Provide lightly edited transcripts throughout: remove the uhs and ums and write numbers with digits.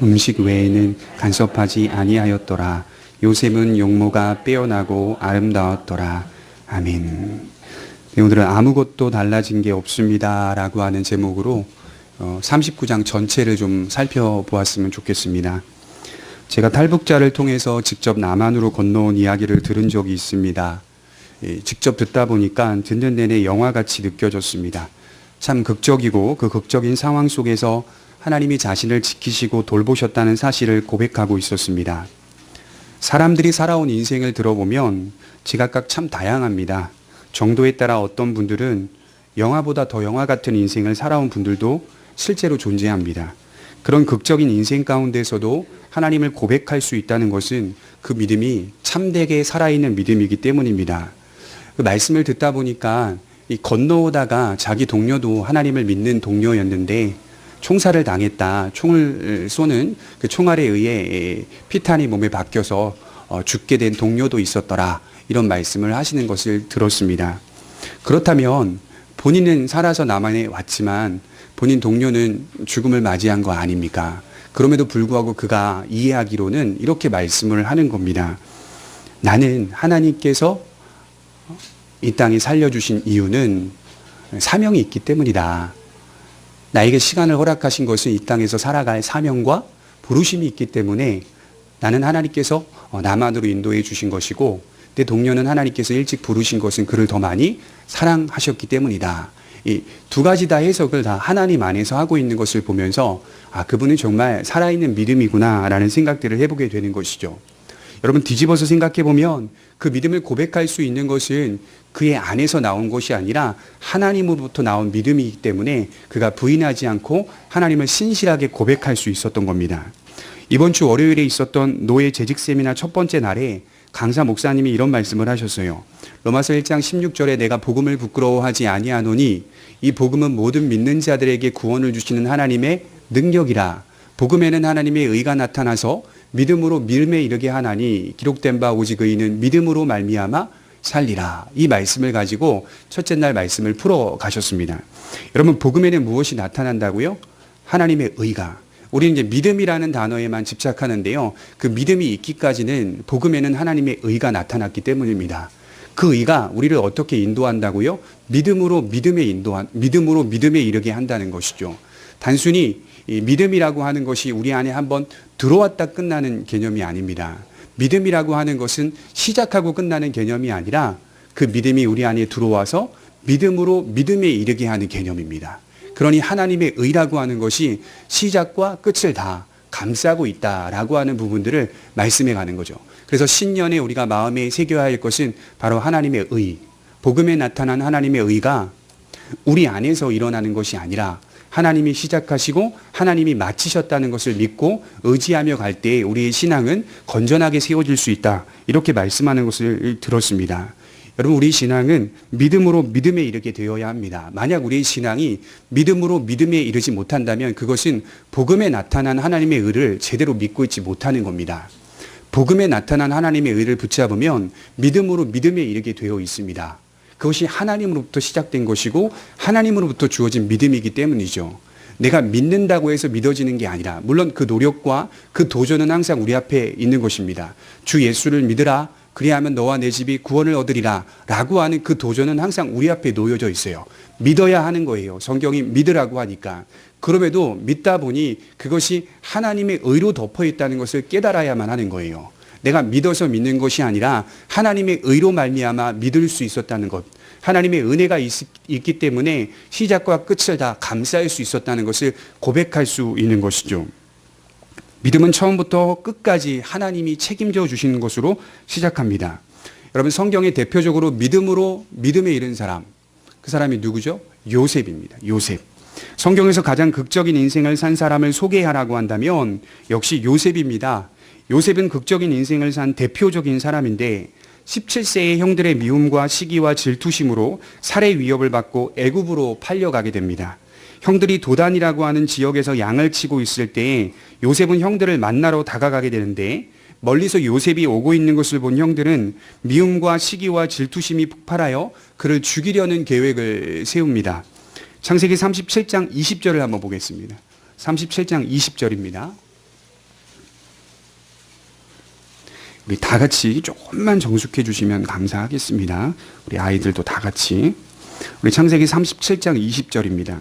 음식 외에는 간섭하지 아니하였더라. 요셉은 용모가 빼어나고 아름다웠더라. 아멘. 네, 오늘은 아무것도 달라진 게 없습니다 라고 하는 제목으로 39장 전체를 좀 살펴보았으면 좋겠습니다. 제가 탈북자를 통해서 직접 남한으로 건너온 이야기를 들은 적이 있습니다. 직접 듣다 보니까 듣는 내내 영화같이 느껴졌습니다. 참 극적이고 그 극적인 상황 속에서 하나님이 자신을 지키시고 돌보셨다는 사실을 고백하고 있었습니다. 사람들이 살아온 인생을 들어보면 지각각 참 다양합니다. 정도에 따라 어떤 분들은 영화보다 더 영화 같은 인생을 살아온 분들도 실제로 존재합니다. 그런 극적인 인생 가운데서도 하나님을 고백할 수 있다는 것은 그 믿음이 참되게 살아있는 믿음이기 때문입니다. 그 말씀을 듣다 보니까 이 건너오다가 자기 동료도 하나님을 믿는 동료였는데 총살을 당했다. 총을 쏘는 그 총알에 의해 피탄이 몸에 박혀서 죽게 된 동료도 있었더라. 이런 말씀을 하시는 것을 들었습니다. 그렇다면 본인은 살아서 남한에 왔지만 본인 동료는 죽음을 맞이한 거 아닙니까? 그럼에도 불구하고 그가 이해하기로는 이렇게 말씀을 하는 겁니다. 나는 하나님께서 이 땅에 살려주신 이유는 사명이 있기 때문이다. 나에게 시간을 허락하신 것은 이 땅에서 살아갈 사명과 부르심이 있기 때문에 나는 하나님께서 남한으로 인도해 주신 것이고 내 동료는 하나님께서 일찍 부르신 것은 그를 더 많이 사랑하셨기 때문이다. 이 두 가지 다 해석을 다 하나님 안에서 하고 있는 것을 보면서 그분은 정말 살아있는 믿음이구나 라는 생각들을 해보게 되는 것이죠. 여러분 뒤집어서 생각해 보면 그 믿음을 고백할 수 있는 것은 그의 안에서 나온 것이 아니라 하나님으로부터 나온 믿음이기 때문에 그가 부인하지 않고 하나님을 신실하게 고백할 수 있었던 겁니다. 이번 주 월요일에 있었던 노예 재직 세미나 첫 번째 날에 강사 목사님이 이런 말씀을 하셨어요. 로마서 1장 16절에 내가 복음을 부끄러워하지 아니하노니 이 복음은 모든 믿는 자들에게 구원을 주시는 하나님의 능력이라. 복음에는 하나님의 의가 나타나서 믿음으로 믿음에 이르게 하나니 기록된 바 오직 의인은 믿음으로 말미암아 살리라. 이 말씀을 가지고 첫째 날 말씀을 풀어 가셨습니다. 여러분 복음에는 무엇이 나타난다고요? 하나님의 의가. 우리는 이제 믿음이라는 단어에만 집착하는데요. 그 믿음이 있기까지는 복음에는 하나님의 의가 나타났기 때문입니다. 그 의가 우리를 어떻게 인도한다고요? 믿음으로 믿음에 이르게 한다는 것이죠. 단순히 이 믿음이라고 하는 것이 우리 안에 한번 들어왔다 끝나는 개념이 아닙니다. 믿음이라고 하는 것은 시작하고 끝나는 개념이 아니라 그 믿음이 우리 안에 들어와서 믿음으로 믿음에 이르게 하는 개념입니다. 그러니 하나님의 의라고 하는 것이 시작과 끝을 다 감싸고 있다라고 하는 부분들을 말씀해 가는 거죠. 그래서 신년에 우리가 마음에 새겨야 할 것은 바로 하나님의 의, 복음에 나타난 하나님의 의가 우리 안에서 일어나는 것이 아니라 하나님이 시작하시고 하나님이 마치셨다는 것을 믿고 의지하며 갈 때 우리의 신앙은 건전하게 세워질 수 있다. 이렇게 말씀하는 것을 들었습니다. 여러분 우리 신앙은 믿음으로 믿음에 이르게 되어야 합니다. 만약 우리의 신앙이 믿음으로 믿음에 이르지 못한다면 그것은 복음에 나타난 하나님의 의를 제대로 믿고 있지 못하는 겁니다. 복음에 나타난 하나님의 의를 붙잡으면 믿음으로 믿음에 이르게 되어 있습니다. 그것이 하나님으로부터 시작된 것이고 하나님으로부터 주어진 믿음이기 때문이죠. 내가 믿는다고 해서 믿어지는 게 아니라 물론 그 노력과 그 도전은 항상 우리 앞에 있는 것입니다. 주 예수를 믿으라. 그리하면 너와 내 집이 구원을 얻으리라 라고 하는 그 도전은 항상 우리 앞에 놓여져 있어요. 믿어야 하는 거예요. 성경이 믿으라고 하니까. 그럼에도 믿다 보니 그것이 하나님의 의로 덮어 있다는 것을 깨달아야만 하는 거예요. 내가 믿어서 믿는 것이 아니라 하나님의 의로 말미암아 믿을 수 있었다는 것. 하나님의 은혜가 있기 때문에 시작과 끝을 다 감싸일 수 있었다는 것을 고백할 수 있는 것이죠. 믿음은 처음부터 끝까지 하나님이 책임져 주시는 것으로 시작합니다. 여러분 성경에 대표적으로 믿음으로 믿음에 이른 사람, 그 사람이 누구죠? 요셉입니다. 요셉. 성경에서 가장 극적인 인생을 산 사람을 소개하라고 한다면 역시 요셉입니다. 요셉은 극적인 인생을 산 대표적인 사람인데 17세의 형들의 미움과 시기와 질투심으로 살해 위협을 받고 애굽으로 팔려가게 됩니다. 형들이 도단이라고 하는 지역에서 양을 치고 있을 때에 요셉은 형들을 만나러 다가가게 되는데 멀리서 요셉이 오고 있는 것을 본 형들은 미움과 시기와 질투심이 폭발하여 그를 죽이려는 계획을 세웁니다. 창세기 37장 20절을 한번 보겠습니다. 37장 20절입니다. 우리 다 같이 조금만 정숙해 주시면 감사하겠습니다. 우리 아이들도 다 같이. 우리 창세기 37장 20절입니다.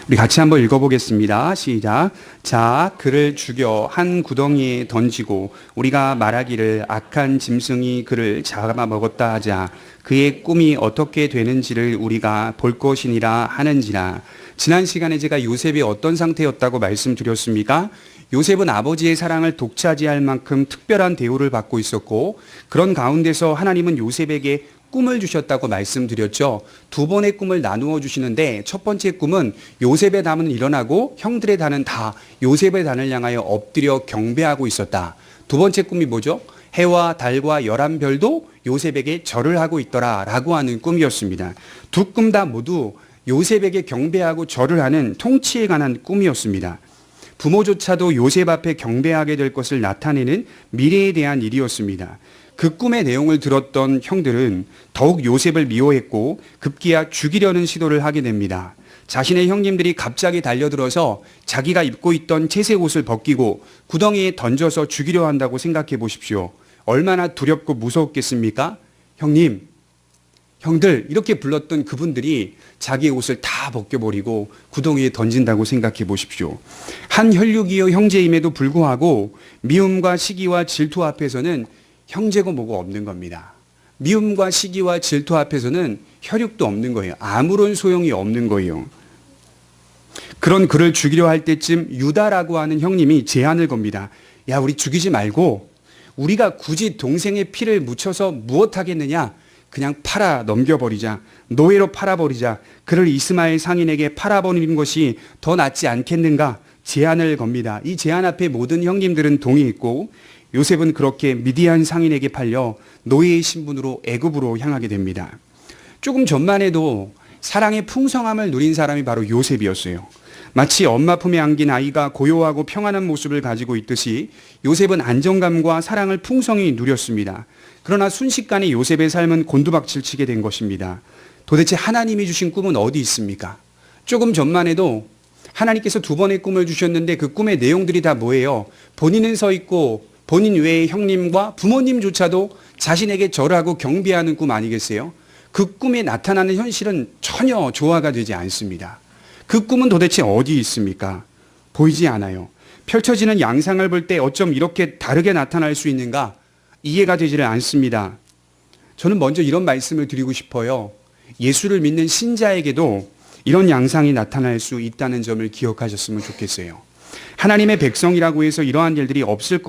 우리 같이 한번 읽어보겠습니다. 시작. 자, 그를 죽여 한 구덩이에 던지고 우리가 말하기를 악한 짐승이 그를 잡아먹었다 하자. 그의 꿈이 어떻게 되는지를 우리가 볼 것이니라 하는지라. 지난 시간에 제가 요셉이 어떤 상태였다고 말씀드렸습니까? 요셉은 아버지의 사랑을 독차지할 만큼 특별한 대우를 받고 있었고, 그런 가운데서 하나님은 요셉에게 꿈을 주셨다고 말씀드렸죠. 두 번의 꿈을 나누어 주시는데, 첫 번째 꿈은 요셉의 담은 일어나고 형들의 단은 다 요셉의 단을 향하여 엎드려 경배하고 있었다. 두 번째 꿈이 뭐죠? 해와 달과 11별도 요셉에게 절을 하고 있더라 라고 하는 꿈이었습니다. 두 꿈 다 모두 요셉에게 경배하고 절을 하는 통치에 관한 꿈이었습니다. 부모조차도 요셉 앞에 경배하게 될 것을 나타내는 미래에 대한 일이었습니다. 그 꿈의 내용을 들었던 형들은 더욱 요셉을 미워했고 급기야 죽이려는 시도를 하게 됩니다. 자신의 형님들이 갑자기 달려들어서 자기가 입고 있던 채색 옷을 벗기고 구덩이에 던져서 죽이려 한다고 생각해 보십시오. 얼마나 두렵고 무서웠겠습니까? 형님, 형들 이렇게 불렀던 그분들이 자기의 옷을 다 벗겨버리고 구덩이에 던진다고 생각해 보십시오. 한 혈육이요 형제임에도 불구하고 미움과 시기와 질투 앞에서는 형제고 뭐고 없는 겁니다. 미움과 시기와 질투 앞에서는 혈육도 없는 거예요. 아무런 소용이 없는 거예요. 그런 그를 죽이려 할 때쯤 유다라고 하는 형님이 제안을 겁니다. 야, 우리 죽이지 말고 우리가 굳이 동생의 피를 묻혀서 무엇하겠느냐? 그냥 팔아 넘겨버리자. 노예로 팔아버리자. 그를 이스마엘 상인에게 팔아버리는 것이 더 낫지 않겠는가? 제안을 겁니다. 이 제안 앞에 모든 형님들은 동의했고 요셉은 그렇게 미디안 상인에게 팔려 노예의 신분으로 애굽으로 향하게 됩니다. 조금 전만 해도 사랑의 풍성함을 누린 사람이 바로 요셉이었어요. 마치 엄마 품에 안긴 아이가 고요하고 평안한 모습을 가지고 있듯이 요셉은 안정감과 사랑을 풍성히 누렸습니다. 그러나 순식간에 요셉의 삶은 곤두박질 치게 된 것입니다. 도대체 하나님이 주신 꿈은 어디 있습니까? 조금 전만 해도 하나님께서 두 번의 꿈을 주셨는데 그 꿈의 내용들이 다 뭐예요? 본인은 서 있고 본인 외의 형님과 부모님조차도 자신에게 절하고 경배하는 꿈 아니겠어요? 그 꿈에 나타나는 현실은 전혀 조화가 되지 않습니다. 그 꿈은 도대체 어디 있습니까? 보이지 않아요. 펼쳐지는 양상을 볼 때 어쩜 이렇게 다르게 나타날 수 있는가? 이해가 되지를 않습니다. 저는 먼저 이런 말씀을 드리고 싶어요. 예수를 믿는 신자에게도 이런 양상이 나타날 수 있다는 점을 기억하셨으면 좋겠어요. 하나님의 백성이라고 해서 이러한 일들이 없을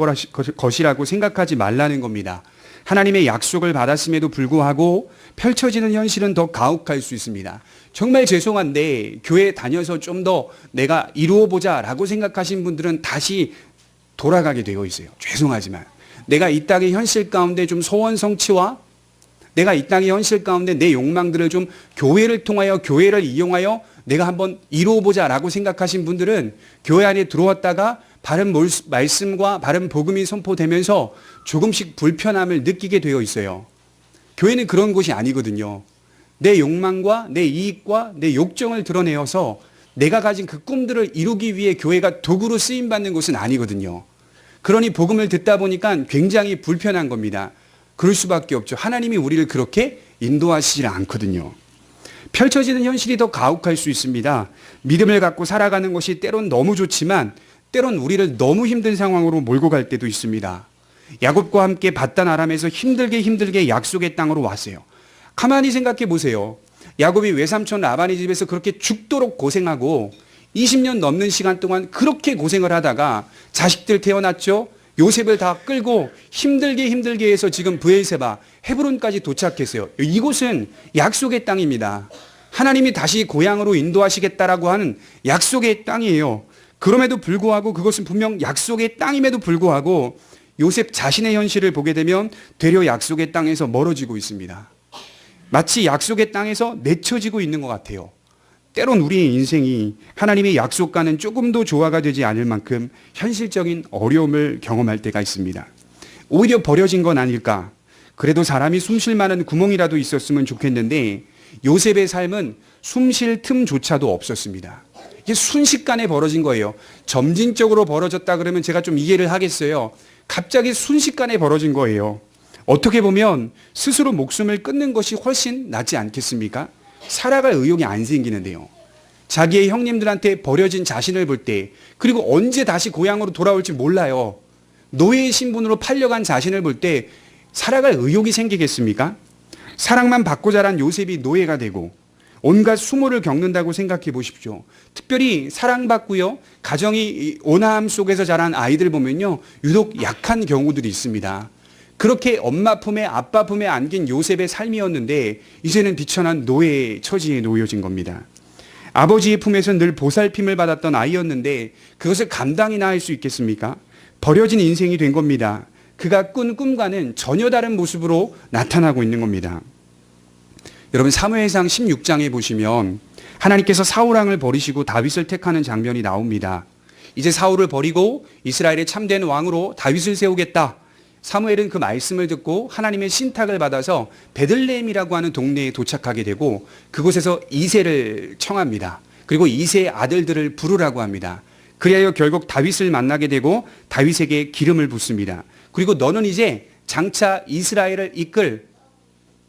것이라고 생각하지 말라는 겁니다. 하나님의 약속을 받았음에도 불구하고 펼쳐지는 현실은 더 가혹할 수 있습니다. 정말 죄송한데 교회 다녀서 좀 더 내가 이루어 보자라고 생각하신 분들은 다시 돌아가게 되어 있어요. 죄송하지만 내가 이 땅의 현실 가운데 좀 소원 성취와 내가 이 땅의 현실 가운데 내 욕망들을 좀 교회를 통하여 교회를 이용하여 내가 한번 이루어 보자라고 생각하신 분들은 교회 안에 들어왔다가 바른 말씀과 바른 복음이 선포되면서 조금씩 불편함을 느끼게 되어 있어요. 교회는 그런 곳이 아니거든요. 내 욕망과 내 이익과 내 욕정을 드러내어서 내가 가진 그 꿈들을 이루기 위해 교회가 도구로 쓰임받는 곳은 아니거든요. 그러니 복음을 듣다 보니까 굉장히 불편한 겁니다. 그럴 수밖에 없죠. 하나님이 우리를 그렇게 인도하시지 않거든요. 펼쳐지는 현실이 더 가혹할 수 있습니다. 믿음을 갖고 살아가는 것이 때론 너무 좋지만 때론 우리를 너무 힘든 상황으로 몰고 갈 때도 있습니다. 야곱과 함께 밧단 아람에서 힘들게 약속의 땅으로 왔어요. 가만히 생각해 보세요. 야곱이 외삼촌 라반의 집에서 그렇게 죽도록 고생하고 20년 넘는 시간 동안 그렇게 고생을 하다가 자식들 태어났죠. 요셉을 다 끌고 힘들게 해서 지금 브엘세바 헤브론까지 도착했어요. 이곳은 약속의 땅입니다. 하나님이 다시 고향으로 인도하시겠다라고 하는 약속의 땅이에요. 그럼에도 불구하고 그것은 분명 약속의 땅임에도 불구하고 요셉 자신의 현실을 보게 되면 되려 약속의 땅에서 멀어지고 있습니다. 마치 약속의 땅에서 내쳐지고 있는 것 같아요. 때론 우리의 인생이 하나님의 약속과는 조금도 조화가 되지 않을 만큼 현실적인 어려움을 경험할 때가 있습니다. 오히려 버려진 건 아닐까? 그래도 사람이 숨 쉴 만한 구멍이라도 있었으면 좋겠는데 요셉의 삶은 숨 쉴 틈조차도 없었습니다. 이게 순식간에 벌어진 거예요. 점진적으로 벌어졌다 그러면 제가 좀 이해를 하겠어요. 갑자기 순식간에 벌어진 거예요. 어떻게 보면 스스로 목숨을 끊는 것이 훨씬 낫지 않겠습니까? 살아갈 의욕이 안 생기는데요. 자기의 형님들한테 버려진 자신을 볼 때, 그리고 언제 다시 고향으로 돌아올지 몰라요. 노예의 신분으로 팔려간 자신을 볼 때 살아갈 의욕이 생기겠습니까? 사랑만 받고 자란 요셉이 노예가 되고 온갖 수모를 겪는다고 생각해 보십시오. 특별히 사랑받고요, 가정이 온화함 속에서 자란 아이들 보면요, 유독 약한 경우들이 있습니다. 그렇게 엄마 품에 아빠 품에 안긴 요셉의 삶이었는데 이제는 비천한 노예의 처지에 놓여진 겁니다. 아버지의 품에서 늘 보살핌을 받았던 아이였는데 그것을 감당이나 할 수 있겠습니까? 버려진 인생이 된 겁니다. 그가 꾼 꿈과는 전혀 다른 모습으로 나타나고 있는 겁니다. 여러분, 사무엘상 16장에 보시면 하나님께서 사울왕을 버리시고 다윗을 택하는 장면이 나옵니다. 이제 사울을 버리고 이스라엘의 참된 왕으로 다윗을 세우겠다. 사무엘은 그 말씀을 듣고 하나님의 신탁을 받아서 베들레헴이라고 하는 동네에 도착하게 되고 그곳에서 이새를 청합니다. 그리고 이새의 아들들을 부르라고 합니다. 그리하여 결국 다윗을 만나게 되고 다윗에게 기름을 붓습니다. 그리고 너는 이제 장차 이스라엘을 이끌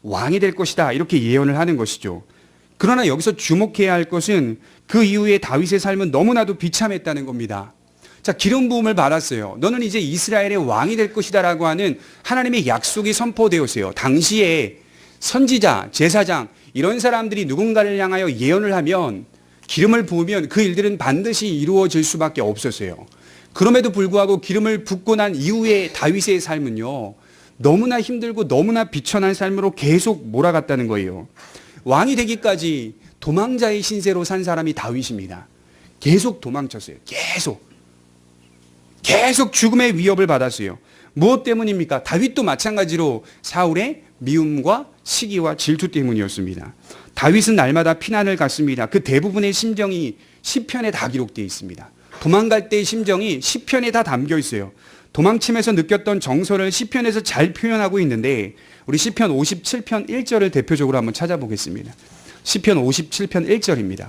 왕이 될 것이다, 이렇게 예언을 하는 것이죠. 그러나 여기서 주목해야 할 것은 그 이후에 다윗의 삶은 너무나도 비참했다는 겁니다. 자, 기름 부음을 받았어요. 너는 이제 이스라엘의 왕이 될 것이다 라고 하는 하나님의 약속이 선포되었어요. 당시에 선지자, 제사장 이런 사람들이 누군가를 향하여 예언을 하면, 기름을 부으면 그 일들은 반드시 이루어질 수밖에 없었어요. 그럼에도 불구하고 기름을 붓고 난 이후에 다윗의 삶은요, 너무나 힘들고 너무나 비천한 삶으로 계속 몰아갔다는 거예요. 왕이 되기까지 도망자의 신세로 산 사람이 다윗입니다. 계속 도망쳤어요. 계속 죽음의 위협을 받았어요. 무엇 때문입니까? 다윗도 마찬가지로 사울의 미움과 시기와 질투 때문이었습니다. 다윗은 날마다 피난을 갔습니다. 그 대부분의 심정이 시편에 다 기록되어 있습니다. 도망갈 때의 심정이 시편에 다 담겨 있어요. 도망치면서 느꼈던 정서를 시편에서 잘 표현하고 있는데, 우리 시편 57편 1절을 대표적으로 한번 찾아보겠습니다. 시편 57편 1절입니다.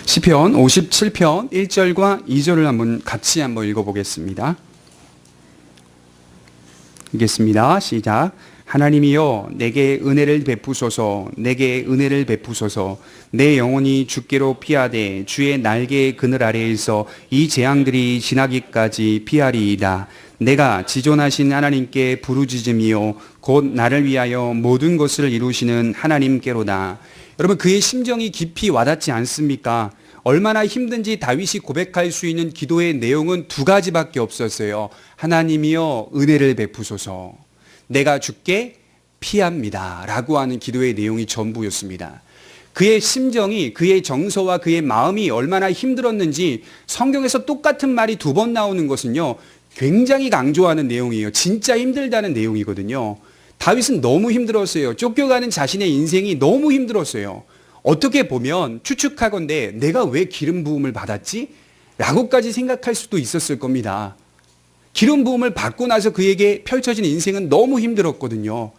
시편 57편 1절과 2절을 같이 한번 읽어보겠습니다. 읽겠습니다. 시작. 하나님이여 내게 은혜를 베푸소서, 내게 은혜를 베푸소서. 내 영혼이 주께로 피하되 주의 날개의 그늘 아래에서 이 재앙들이 지나기까지 피하리이다. 내가 지존하신 하나님께 부르짖음이요 곧 나를 위하여 모든 것을 이루시는 하나님께로다. 여러분, 그의 심정이 깊이 와닿지 않습니까? 얼마나 힘든지 다윗이 고백할 수 있는 기도의 내용은 두 가지밖에 없었어요. 하나님이여 은혜를 베푸소서, 내가 주께 피합니다 라고 하는 기도의 내용이 전부였습니다. 그의 심정이, 그의 정서와 그의 마음이 얼마나 힘들었는지 성경에서 똑같은 말이 두 번 나오는 것은요, 굉장히 강조하는 내용이에요. 진짜 힘들다는 내용이거든요. 다윗은 너무 힘들었어요. 쫓겨가는 자신의 인생이 너무 힘들었어요. 어떻게 보면 추측하건대 내가 왜 기름 부음을 받았지? 라고까지 생각할 수도 있었을 겁니다. 기름 부음을 받고 나서 그에게 펼쳐진 인생은 너무 힘들었거든요.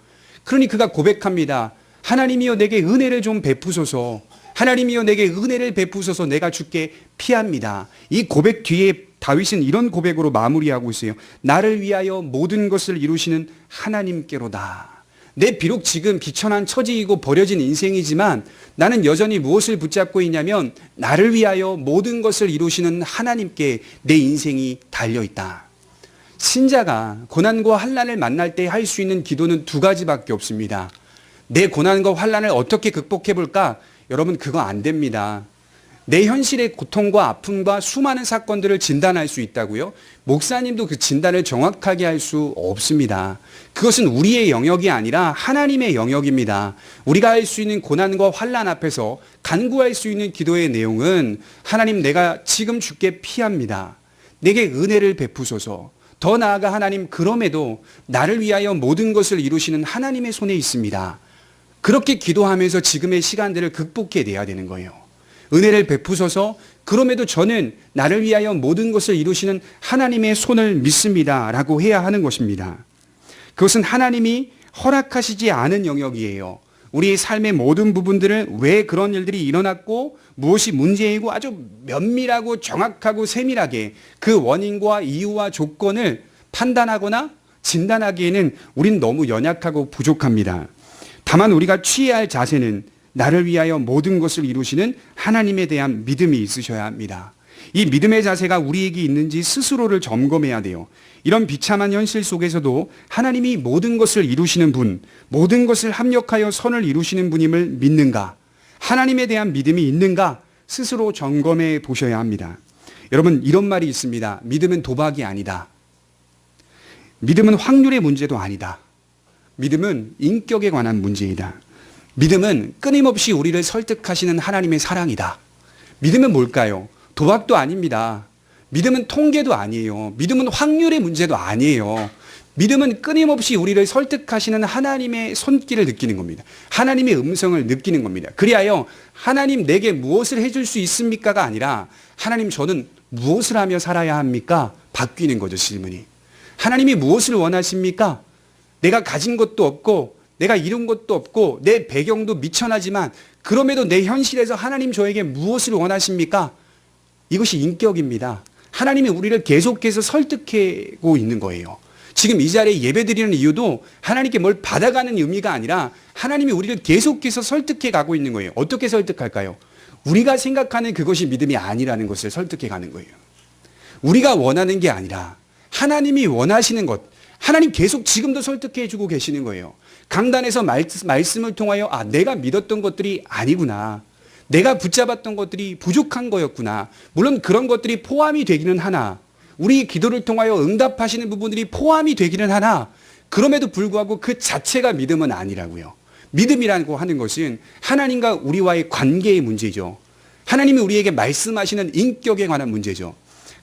그러니 그가 고백합니다. 하나님이여 내게 은혜를 좀 베푸소서, 하나님이여 내게 은혜를 베푸소서, 내가 주께 피합니다. 이 고백 뒤에 다윗은 이런 고백으로 마무리하고 있어요. 나를 위하여 모든 것을 이루시는 하나님께로다. 내 비록 지금 비천한 처지이고 버려진 인생이지만 나는 여전히 무엇을 붙잡고 있냐면, 나를 위하여 모든 것을 이루시는 하나님께 내 인생이 달려있다. 신자가 고난과 환난을 만날 때 할 수 있는 기도는 두 가지밖에 없습니다. 내 고난과 환난을 어떻게 극복해 볼까? 여러분, 그거 안 됩니다. 내 현실의 고통과 아픔과 수많은 사건들을 진단할 수 있다고요? 목사님도 그 진단을 정확하게 할 수 없습니다. 그것은 우리의 영역이 아니라 하나님의 영역입니다. 우리가 할 수 있는 고난과 환난 앞에서 간구할 수 있는 기도의 내용은, 하나님 내가 지금 주께 피합니다. 내게 은혜를 베푸소서. 더 나아가 하나님, 그럼에도 나를 위하여 모든 것을 이루시는 하나님의 손에 있습니다. 그렇게 기도하면서 지금의 시간들을 극복해내야 되는 거예요. 은혜를 베푸소서. 그럼에도 저는 나를 위하여 모든 것을 이루시는 하나님의 손을 믿습니다 라고 해야 하는 것입니다. 그것은 하나님이 허락하시지 않은 영역이에요. 우리의 삶의 모든 부분들을 왜 그런 일들이 일어났고 무엇이 문제이고 아주 면밀하고 정확하고 세밀하게 그 원인과 이유와 조건을 판단하거나 진단하기에는 우린 너무 연약하고 부족합니다. 다만 우리가 취해야 할 자세는 나를 위하여 모든 것을 이루시는 하나님에 대한 믿음이 있으셔야 합니다. 이 믿음의 자세가 우리에게 있는지 스스로를 점검해야 돼요. 이런 비참한 현실 속에서도 하나님이 모든 것을 이루시는 분, 모든 것을 합력하여 선을 이루시는 분임을 믿는가? 하나님에 대한 믿음이 있는가? 스스로 점검해 보셔야 합니다. 여러분, 이런 말이 있습니다. 믿음은 도박이 아니다. 믿음은 확률의 문제도 아니다. 믿음은 인격에 관한 문제이다. 믿음은 끊임없이 우리를 설득하시는 하나님의 사랑이다. 믿음은 뭘까요? 도박도 아닙니다. 믿음은 통계도 아니에요. 믿음은 확률의 문제도 아니에요. 믿음은 끊임없이 우리를 설득하시는 하나님의 손길을 느끼는 겁니다. 하나님의 음성을 느끼는 겁니다. 그리하여 하나님 내게 무엇을 해줄 수 있습니까가 아니라 하나님 저는 무엇을 하며 살아야 합니까? 바뀌는 거죠, 질문이. 하나님이 무엇을 원하십니까? 내가 가진 것도 없고 내가 이룬 것도 없고 내 배경도 미천하지만 그럼에도 내 현실에서 하나님 저에게 무엇을 원하십니까? 이것이 인격입니다. 하나님이 우리를 계속해서 설득하고 있는 거예요. 지금 이 자리에 예배드리는 이유도 하나님께 뭘 받아가는 의미가 아니라 하나님이 우리를 계속해서 설득해 가고 있는 거예요. 어떻게 설득할까요? 우리가 생각하는 그것이 믿음이 아니라는 것을 설득해 가는 거예요. 우리가 원하는 게 아니라 하나님이 원하시는 것, 하나님 계속 지금도 설득해 주고 계시는 거예요. 강단에서 말씀을 통하여 내가 믿었던 것들이 아니구나. 내가 붙잡았던 것들이 부족한 거였구나. 물론 그런 것들이 포함이 되기는 하나, 우리 기도를 통하여 응답하시는 부분들이 포함이 되기는 하나, 그럼에도 불구하고 그 자체가 믿음은 아니라고요. 믿음이라고 하는 것은 하나님과 우리와의 관계의 문제죠. 하나님이 우리에게 말씀하시는 인격에 관한 문제죠.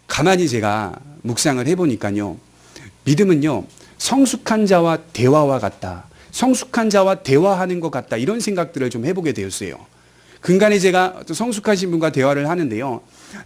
가만히 제가 묵상을 해보니까요, 믿음은요, 성숙한 자와 대화와 같다. 성숙한 자와 대화하는 것 같다. 이런 생각들을 좀 해보게 되었어요. 근간에 제가 성숙하신 분과 대화를 하는데요,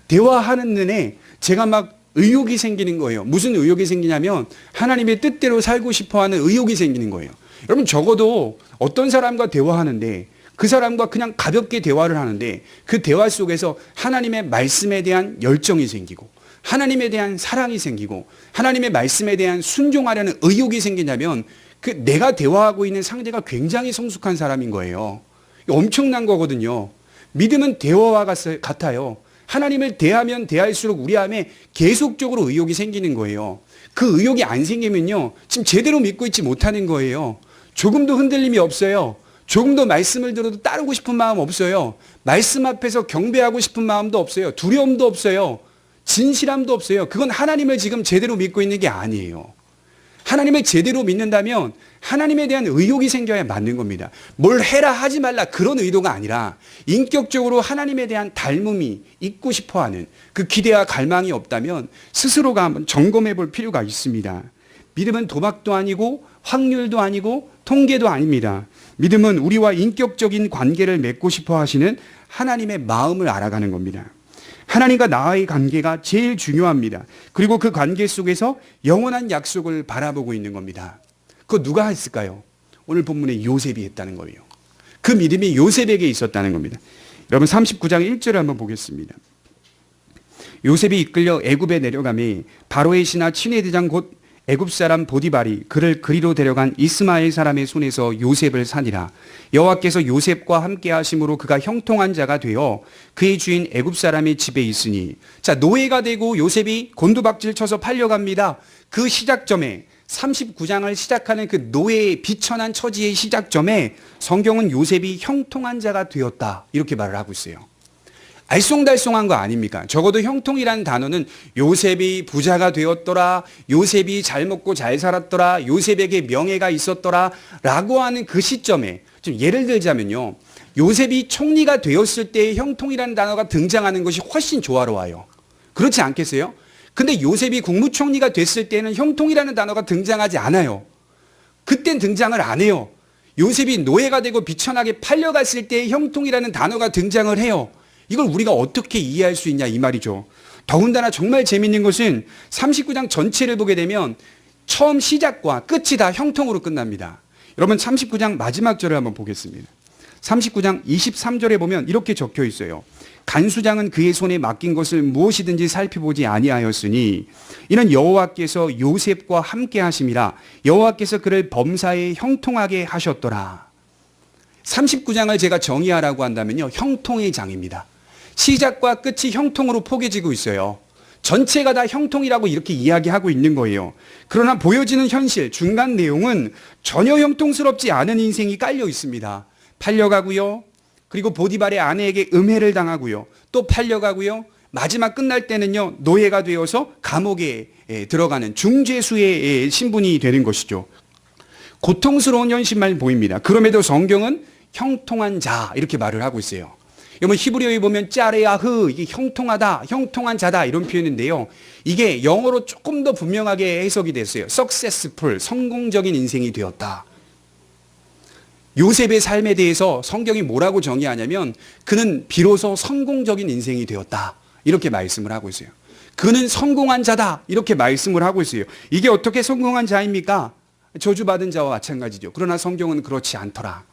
대화하는 내내 제가 막 의욕이 생기는 거예요. 무슨 의욕이 생기냐면 하나님의 뜻대로 살고 싶어하는 의욕이 생기는 거예요. 여러분, 적어도 어떤 사람과 대화하는데 그 사람과 그냥 가볍게 대화를 하는데 그 대화 속에서 하나님의 말씀에 대한 열정이 생기고 하나님에 대한 사랑이 생기고 하나님의 말씀에 대한 순종하려는 의욕이 생기냐면 그 내가 대화하고 있는 상대가 굉장히 성숙한 사람인 거예요. 엄청난 거거든요. 믿음은 대화와 같아요. 하나님을 대하면 대할수록 우리 안에 계속적으로 의욕이 생기는 거예요. 그 의욕이 안 생기면요, 지금 제대로 믿고 있지 못하는 거예요. 조금도 흔들림이 없어요. 조금도 말씀을 들어도 따르고 싶은 마음 없어요. 말씀 앞에서 경배하고 싶은 마음도 없어요. 두려움도 없어요. 진실함도 없어요. 그건 하나님을 지금 제대로 믿고 있는 게 아니에요. 하나님을 제대로 믿는다면 하나님에 대한 의욕이 생겨야 맞는 겁니다. 뭘 해라 하지 말라 그런 의도가 아니라 인격적으로 하나님에 대한 닮음이 있고 싶어하는 그 기대와 갈망이 없다면 스스로가 한번 점검해 볼 필요가 있습니다. 믿음은 도박도 아니고 확률도 아니고 통계도 아닙니다. 믿음은 우리와 인격적인 관계를 맺고 싶어 하시는 하나님의 마음을 알아가는 겁니다. 하나님과 나의 관계가 제일 중요합니다. 그리고 그 관계 속에서 영원한 약속을 바라보고 있는 겁니다. 그거 누가 했을까요? 오늘 본문에 요셉이 했다는 거예요. 그 믿음이 요셉에게 있었다는 겁니다. 여러분 39장 1절을 한번 보겠습니다. 요셉이 이끌려 애굽에 내려가매 바로의 신하 친위대장 곧 애굽 사람 보디발이 그를 그리로 데려간 이스마엘 사람의 손에서 요셉을 사니라. 여호와께서 요셉과 함께 하심으로 그가 형통한 자가 되어 그의 주인 애굽 사람의 집에 있으니. 자, 노예가 되고 요셉이 곤두박질 쳐서 팔려갑니다. 그 시작점에 39장을 시작하는 그 노예의 비천한 처지의 시작점에 성경은 요셉이 형통한 자가 되었다 이렇게 말을 하고 있어요. 알쏭달쏭한 거 아닙니까? 적어도 형통이라는 단어는 요셉이 부자가 되었더라, 요셉이 잘 먹고 잘 살았더라, 요셉에게 명예가 있었더라 라고 하는 그 시점에, 좀 예를 들자면요, 요셉이 총리가 되었을 때의 형통이라는 단어가 등장하는 것이 훨씬 조화로워요. 그렇지 않겠어요? 근데 요셉이 국무총리가 됐을 때는 형통이라는 단어가 등장하지 않아요. 그땐 등장을 안 해요. 요셉이 노예가 되고 비천하게 팔려갔을 때 형통이라는 단어가 등장을 해요. 이걸 우리가 어떻게 이해할 수 있냐 이 말이죠. 더군다나 정말 재밌는 것은 39장 전체를 보게 되면 처음 시작과 끝이 다 형통으로 끝납니다. 여러분 39장 마지막 절을 한번 보겠습니다. 39장 23절에 보면 이렇게 적혀 있어요. 간수장은 그의 손에 맡긴 것을 무엇이든지 살펴보지 아니하였으니 이는 여호와께서 요셉과 함께 하심이라 여호와께서 그를 범사에 형통하게 하셨더라. 39장을 제가 정의하라고 한다면요, 형통의 장입니다. 시작과 끝이 형통으로 포개지고 있어요. 전체가 다 형통이라고 이렇게 이야기하고 있는 거예요. 그러나 보여지는 현실, 중간 내용은 전혀 형통스럽지 않은 인생이 깔려 있습니다. 팔려가고요. 그리고 보디발의 아내에게 음해를 당하고요. 또 팔려가고요. 마지막 끝날 때는요, 노예가 되어서 감옥에 들어가는 중죄수의 신분이 되는 것이죠. 고통스러운 현실만 보입니다. 그럼에도 성경은 형통한 자 이렇게 말을 하고 있어요. 여러분 히브리어에 보면 짜레야흐, 이게 형통하다, 형통한 자다 이런 표현인데요. 이게 영어로 조금 더 분명하게 해석이 됐어요. successful, 성공적인 인생이 되었다. 요셉의 삶에 대해서 성경이 뭐라고 정의하냐면 그는 비로소 성공적인 인생이 되었다. 이렇게 말씀을 하고 있어요. 그는 성공한 자다. 이렇게 말씀을 하고 있어요. 이게 어떻게 성공한 자입니까? 저주받은 자와 마찬가지죠. 그러나 성경은 그렇지 않더라.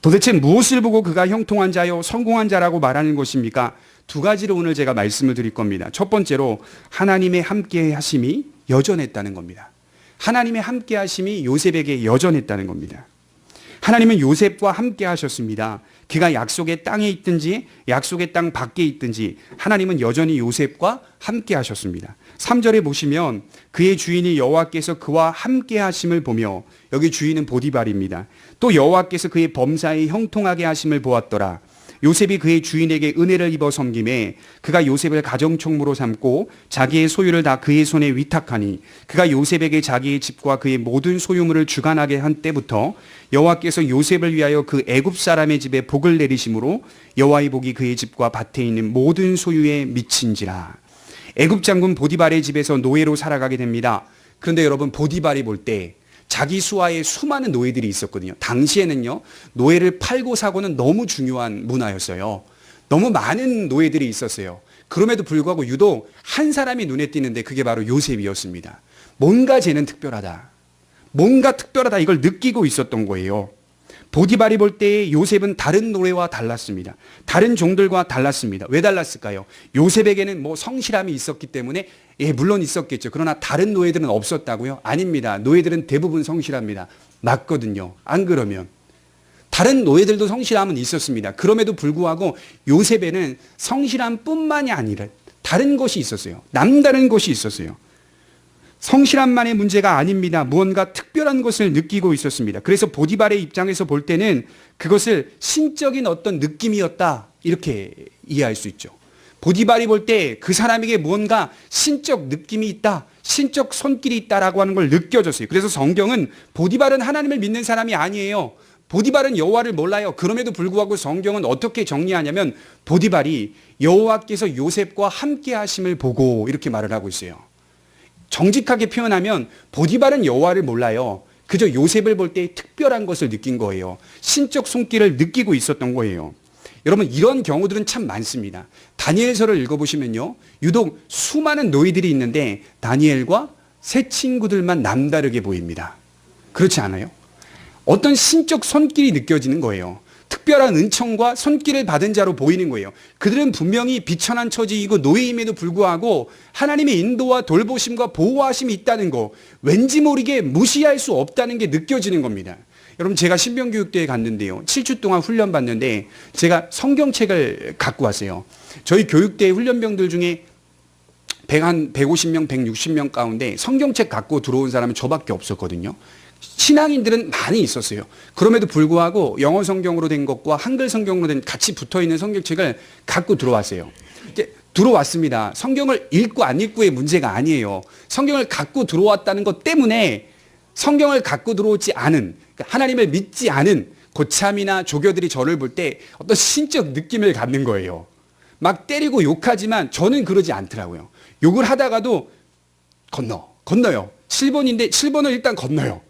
도대체 무엇을 보고 그가 형통한 자요, 성공한 자라고 말하는 것입니까? 두 가지로 오늘 제가 말씀을 드릴 겁니다. 첫 번째로 하나님의 함께 하심이 여전했다는 겁니다. 하나님의 함께 하심이 요셉에게 여전했다는 겁니다. 하나님은 요셉과 함께 하셨습니다. 그가 약속의 땅에 있든지 약속의 땅 밖에 있든지 하나님은 여전히 요셉과 함께 하셨습니다. 3절에 보시면 그의 주인이 여호와께서 그와 함께 하심을 보며, 여기 주인은 보디발입니다. 또 여호와께서 그의 범사에 형통하게 하심을 보았더라. 요셉이 그의 주인에게 은혜를 입어 섬김에 그가 요셉을 가정총무로 삼고 자기의 소유를 다 그의 손에 위탁하니 그가 요셉에게 자기의 집과 그의 모든 소유물을 주관하게 한 때부터 여호와께서 요셉을 위하여 그 애굽 사람의 집에 복을 내리심으로 여호와의 복이 그의 집과 밭에 있는 모든 소유에 미친지라. 애굽 장군 보디발의 집에서 노예로 살아가게 됩니다. 그런데 여러분 보디발이 볼 때 자기 수하에 수많은 노예들이 있었거든요. 당시에는요, 노예를 팔고 사고는 너무 중요한 문화였어요. 너무 많은 노예들이 있었어요. 그럼에도 불구하고 유독 한 사람이 눈에 띄는데 그게 바로 요셉이었습니다. 뭔가 쟤는 특별하다. 뭔가 특별하다 이걸 느끼고 있었던 거예요. 보디발이 볼 때 요셉은 다른 노예와 달랐습니다. 다른 종들과 달랐습니다. 왜 달랐을까요? 요셉에게는 뭐 성실함이 있었기 때문에 물론 있었겠죠. 그러나 다른 노예들은 없었다고요? 아닙니다. 노예들은 대부분 성실합니다. 맞거든요. 안 그러면. 다른 노예들도 성실함은 있었습니다. 그럼에도 불구하고 요셉에는 성실함뿐만이 아니라 다른 것이 있었어요. 남다른 것이 있었어요. 성실함만의 문제가 아닙니다. 무언가 특별한 것을 느끼고 있었습니다. 그래서 보디발의 입장에서 볼 때는 그것을 신적인 어떤 느낌이었다 이렇게 이해할 수 있죠. 보디발이 볼 때 그 사람에게 무언가 신적 느낌이 있다, 신적 손길이 있다라고 하는 걸 느껴졌어요. 그래서 성경은 보디발은 하나님을 믿는 사람이 아니에요. 보디발은 여호와를 몰라요. 그럼에도 불구하고 성경은 어떻게 정리하냐면 보디발이 여호와께서 요셉과 함께 하심을 보고 이렇게 말을 하고 있어요. 정직하게 표현하면 보디발은 여호와를 몰라요. 그저 요셉을 볼 때 특별한 것을 느낀 거예요. 신적 손길을 느끼고 있었던 거예요. 여러분 이런 경우들은 참 많습니다. 다니엘서를 읽어보시면요, 유독 수많은 노예들이 있는데 다니엘과 새 친구들만 남다르게 보입니다. 그렇지 않아요? 어떤 신적 손길이 느껴지는 거예요. 특별한 은총과 손길을 받은 자로 보이는 거예요. 그들은 분명히 비천한 처지이고 노예임에도 불구하고 하나님의 인도와 돌보심과 보호하심이 있다는 거, 왠지 모르게 무시할 수 없다는 게 느껴지는 겁니다. 여러분 제가 신병교육대에 갔는데요, 7주 동안 훈련 받는데 제가 성경책을 갖고 왔어요. 저희 교육대 훈련병들 중에 150명, 160명 가운데 성경책 갖고 들어온 사람은 저밖에 없었거든요. 신앙인들은 많이 있었어요. 그럼에도 불구하고 영어 성경으로 된 것과 한글 성경으로 된 같이 붙어 있는 성경책을 갖고 들어왔어요. 이제 들어왔습니다. 성경을 읽고 안 읽고의 문제가 아니에요. 성경을 갖고 들어왔다는 것 때문에 성경을 갖고 들어오지 않은, 하나님을 믿지 않은 고참이나 조교들이 저를 볼 때 어떤 신적 느낌을 갖는 거예요. 막 때리고 욕하지만 저는 그러지 않더라고요. 욕을 하다가도 건너요. 7번인데 7번을 일단 건너요.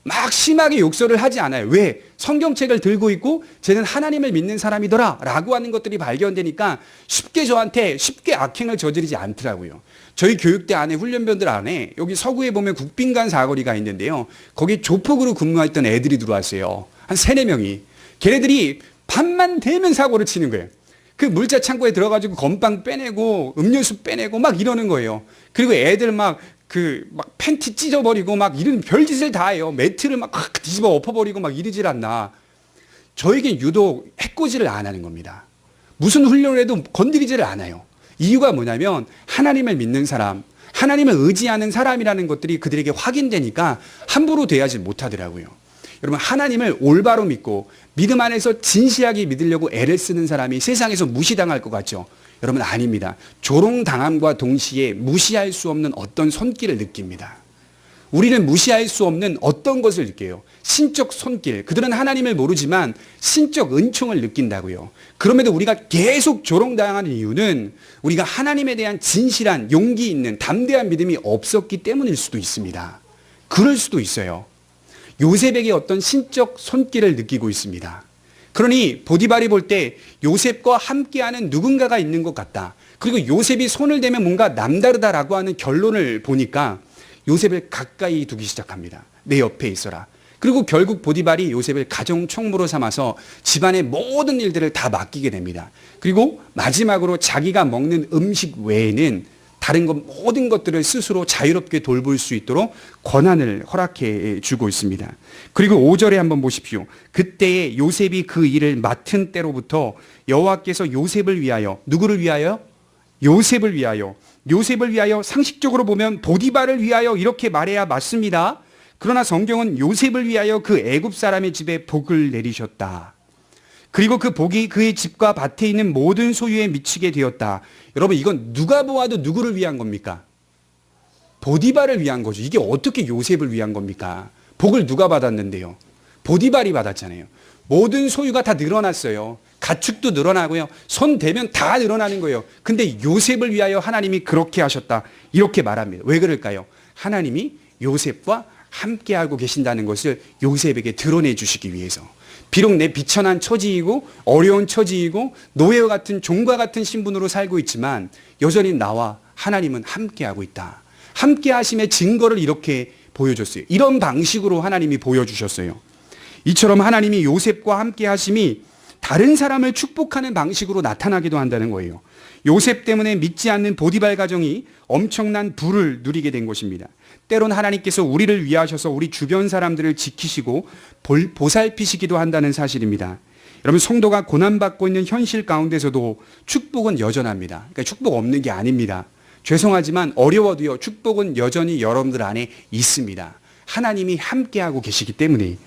막 심하게 욕설을 하지 않아요. 왜? 성경책을 들고 있고 쟤는 하나님을 믿는 사람이더라 라고 하는 것들이 발견되니까 쉽게 저한테 쉽게 악행을 저지르지 않더라고요. 저희 교육대 안에 훈련병들 안에 여기 서구에 보면 국빈관 사거리가 있는데요. 거기 조폭으로 근무했던 애들이 들어왔어요. 한 3, 4명이. 걔네들이 밤만 되면 사고를 치는 거예요. 그 물자 창고에 들어가지고 건빵 빼내고 음료수 빼내고 막 이러는 거예요. 그리고 애들 막 팬티 찢어버리고 막 이런 별짓을 다 해요. 매트를 막 뒤집어 엎어버리고 막 이러질 않나. 저에겐 유독 해코지를 안 하는 겁니다. 무슨 훈련을 해도 건드리지를 않아요. 이유가 뭐냐면 하나님을 믿는 사람, 하나님을 의지하는 사람이라는 것들이 그들에게 확인되니까 함부로 대하지 못하더라고요. 여러분, 하나님을 올바로 믿고 믿음 안에서 진실하게 믿으려고 애를 쓰는 사람이 세상에서 무시당할 것 같죠? 여러분, 아닙니다. 조롱당함과 동시에 무시할 수 없는 어떤 손길을 느낍니다. 우리는 무시할 수 없는 어떤 것을 느껴요? 신적 손길. 그들은 하나님을 모르지만 신적 은총을 느낀다고요. 그럼에도 우리가 계속 조롱당하는 이유는 우리가 하나님에 대한 진실한 용기 있는 담대한 믿음이 없었기 때문일 수도 있습니다. 그럴 수도 있어요. 요셉에게 어떤 신적 손길을 느끼고 있습니다. 그러니 보디발이 볼 때 요셉과 함께하는 누군가가 있는 것 같다. 그리고 요셉이 손을 대면 뭔가 남다르다라고 하는 결론을 보니까 요셉을 가까이 두기 시작합니다. 내 옆에 있어라. 그리고 결국 보디발이 요셉을 가정 총무로 삼아서 집안의 모든 일들을 다 맡기게 됩니다. 그리고 마지막으로 자기가 먹는 음식 외에는 다른 것 모든 것들을 스스로 자유롭게 돌볼 수 있도록 권한을 허락해 주고 있습니다. 그리고 5절에 한번 보십시오. 그때에 요셉이 그 일을 맡은 때로부터 여호와께서 요셉을 위하여, 누구를 위하여? 요셉을 위하여. 요셉을 위하여, 상식적으로 보면 보디발을 위하여 이렇게 말해야 맞습니다. 그러나 성경은 요셉을 위하여 그 애굽 사람의 집에 복을 내리셨다. 그리고 그 복이 그의 집과 밭에 있는 모든 소유에 미치게 되었다. 여러분, 이건 누가 보아도 누구를 위한 겁니까? 보디발을 위한 거죠. 이게 어떻게 요셉을 위한 겁니까? 복을 누가 받았는데요? 보디발이 받았잖아요. 모든 소유가 다 늘어났어요. 가축도 늘어나고요. 손 대면 다 늘어나는 거예요. 근데 요셉을 위하여 하나님이 그렇게 하셨다. 이렇게 말합니다. 왜 그럴까요? 하나님이 요셉과 함께하고 계신다는 것을 요셉에게 드러내 주시기 위해서. 비록 내 비천한 처지이고 어려운 처지이고 노예와 같은 종과 같은 신분으로 살고 있지만 여전히 나와 하나님은 함께하고 있다. 함께하심의 증거를 이렇게 보여줬어요. 이런 방식으로 하나님이 보여주셨어요. 이처럼 하나님이 요셉과 함께하심이 다른 사람을 축복하는 방식으로 나타나기도 한다는 거예요. 요셉 때문에 믿지 않는 보디발 가정이 엄청난 부를 누리게 된 것입니다. 때론 하나님께서 우리를 위하셔서 우리 주변 사람들을 지키시고 보살피시기도 한다는 사실입니다. 여러분, 성도가 고난받고 있는 현실 가운데서도 축복은 여전합니다. 그러니까 축복 없는 게 아닙니다. 죄송하지만 어려워도요, 축복은 여전히 여러분들 안에 있습니다. 하나님이 함께하고 계시기 때문에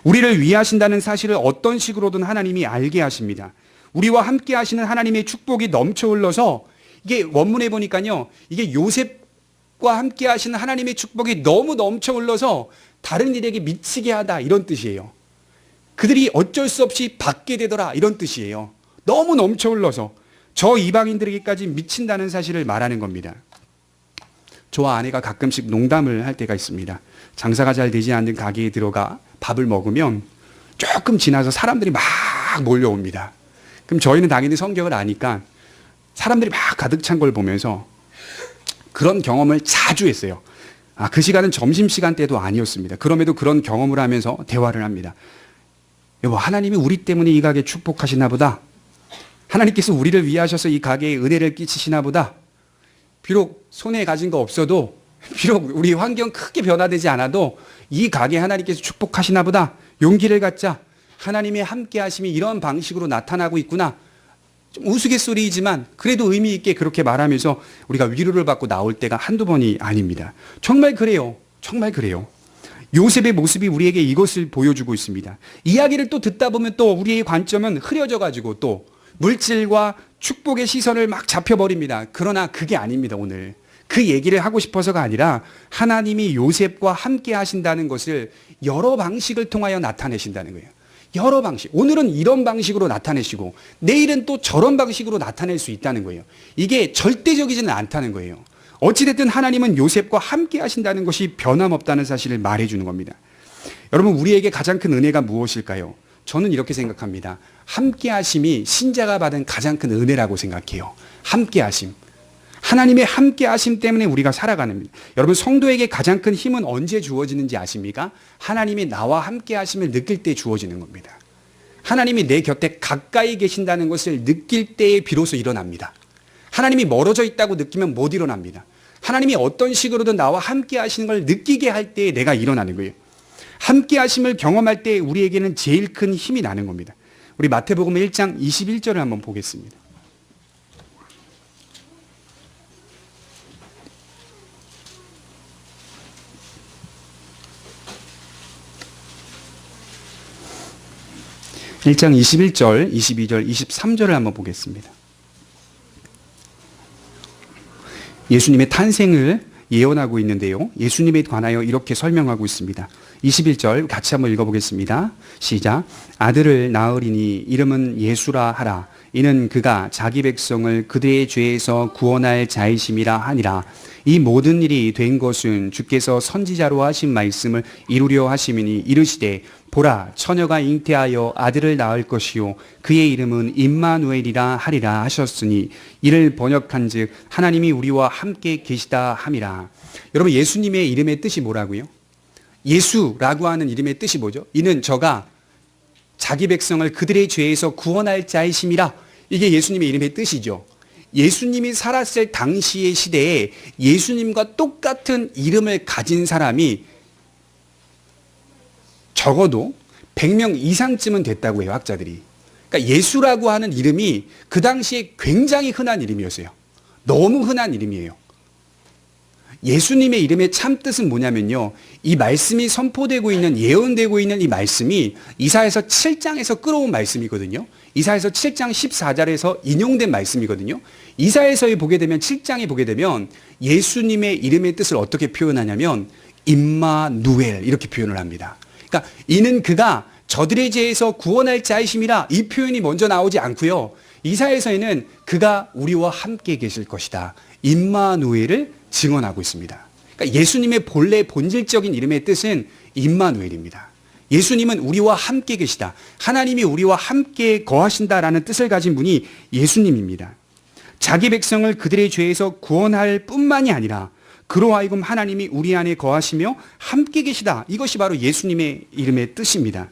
우리를 위하신다는 사실을 어떤 식으로든 하나님이 알게 하십니다. 우리와 함께 하시는 하나님의 축복이 넘쳐 흘러서, 이게 원문에 보니까요, 이게 요셉과 함께 하시는 하나님의 축복이 너무 넘쳐 흘러서 다른 일에게 미치게 하다, 이런 뜻이에요. 그들이 어쩔 수 없이 받게 되더라, 이런 뜻이에요. 너무 넘쳐 흘러서 저 이방인들에게까지 미친다는 사실을 말하는 겁니다. 저와 아내가 가끔씩 농담을 할 때가 있습니다. 장사가 잘 되지 않는 가게에 들어가 밥을 먹으면 조금 지나서 사람들이 막 몰려옵니다. 그럼 저희는 당연히 성경을 아니까 사람들이 막 가득 찬 걸 보면서 그런 경험을 자주 했어요. 그 시간은 점심시간 때도 아니었습니다. 그럼에도 그런 경험을 하면서 대화를 합니다. 여보, 하나님이 우리 때문에 이 가게 축복하시나 보다. 하나님께서 우리를 위하셔서 이 가게에 은혜를 끼치시나 보다. 비록 손에 가진 거 없어도, 비록 우리 환경 크게 변화되지 않아도 이 가게 하나님께서 축복하시나 보다. 용기를 갖자. 하나님의 함께 하심이 이런 방식으로 나타나고 있구나. 좀 우스갯소리이지만 그래도 의미 있게 그렇게 말하면서 우리가 위로를 받고 나올 때가 한두 번이 아닙니다. 정말 그래요. 정말 그래요. 요셉의 모습이 우리에게 이것을 보여주고 있습니다. 이야기를 또 듣다 보면 또 우리의 관점은 흐려져 가지고 또 물질과 축복의 시선을 막 잡혀버립니다. 그러나 그게 아닙니다. 오늘 그 얘기를 하고 싶어서가 아니라 하나님이 요셉과 함께 하신다는 것을 여러 방식을 통하여 나타내신다는 거예요. 여러 방식. 오늘은 이런 방식으로 나타내시고 내일은 또 저런 방식으로 나타낼 수 있다는 거예요. 이게 절대적이지는 않다는 거예요. 어찌됐든 하나님은 요셉과 함께 하신다는 것이 변함없다는 사실을 말해주는 겁니다. 여러분, 우리에게 가장 큰 은혜가 무엇일까요? 저는 이렇게 생각합니다. 함께 하심이 신자가 받은 가장 큰 은혜라고 생각해요. 함께 하심. 하나님의 함께 하심 때문에 우리가 살아가는 겁니다. 여러분, 성도에게 가장 큰 힘은 언제 주어지는지 아십니까? 하나님이 나와 함께 하심을 느낄 때 주어지는 겁니다. 하나님이 내 곁에 가까이 계신다는 것을 느낄 때에 비로소 일어납니다. 하나님이 멀어져 있다고 느끼면 못 일어납니다. 하나님이 어떤 식으로든 나와 함께 하시는 걸 느끼게 할 때에 내가 일어나는 거예요. 함께 하심을 경험할 때 우리에게는 제일 큰 힘이 나는 겁니다. 우리 마태복음 1장 21절을 한번 보겠습니다. (1장) 21절, 22절, 23절을 한번 보겠습니다. 예수님의 탄생을 예언하고 있는데요. 예수님에 관하여 이렇게 설명하고 있습니다. 21절 같이 한번 읽어보겠습니다. 시작. 아들을 낳으리니 이름은 예수라 하라. 이는 그가 자기 백성을 그들의 죄에서 구원할 자이심이라 하니라. 이 모든 일이 된 것은 주께서 선지자로 하신 말씀을 이루려 하심이니 이르시되 보라 처녀가 잉태하여 아들을 낳을 것이요 그의 이름은 임마누엘이라 하리라 하셨으니 이를 번역한즉 하나님이 우리와 함께 계시다 함이라. 여러분, 예수님의 이름의 뜻이 뭐라고요? 예수라고 하는 이름의 뜻이 뭐죠? 이는 저가 자기 백성을 그들의 죄에서 구원할 자이심이라. 이게 예수님의 이름의 뜻이죠. 예수님이 살았을 당시의 시대에 예수님과 똑같은 이름을 가진 사람이 적어도 100명 이상쯤은 됐다고 해요, 학자들이. 그러니까 예수라고 하는 이름이 그 당시에 굉장히 흔한 이름이었어요. 너무 흔한 이름이에요. 예수님의 이름의 참 뜻은 뭐냐면요, 이 말씀이 선포되고 있는, 예언되고 있는 이 말씀이 이사야서 7장에서 끌어온 말씀이거든요. 이사야서 7장 14절에서 인용된 말씀이거든요. 이사야서에 보게 되면 7장에 보게 되면 예수님의 이름의 뜻을 어떻게 표현하냐면 임마누엘 이렇게 표현을 합니다. 그러니까 이는 그가 저들의 죄에서 구원할 자이심이라, 이 표현이 먼저 나오지 않고요. 이사야서에는 그가 우리와 함께 계실 것이다, 임마누엘을 증언하고 있습니다. 그러니까 예수님의 본래 본질적인 이름의 뜻은 임마누엘입니다. 예수님은 우리와 함께 계시다, 하나님이 우리와 함께 거하신다라는 뜻을 가진 분이 예수님입니다. 자기 백성을 그들의 죄에서 구원할 뿐만이 아니라 그로하여금 하나님이 우리 안에 거하시며 함께 계시다, 이것이 바로 예수님의 이름의 뜻입니다.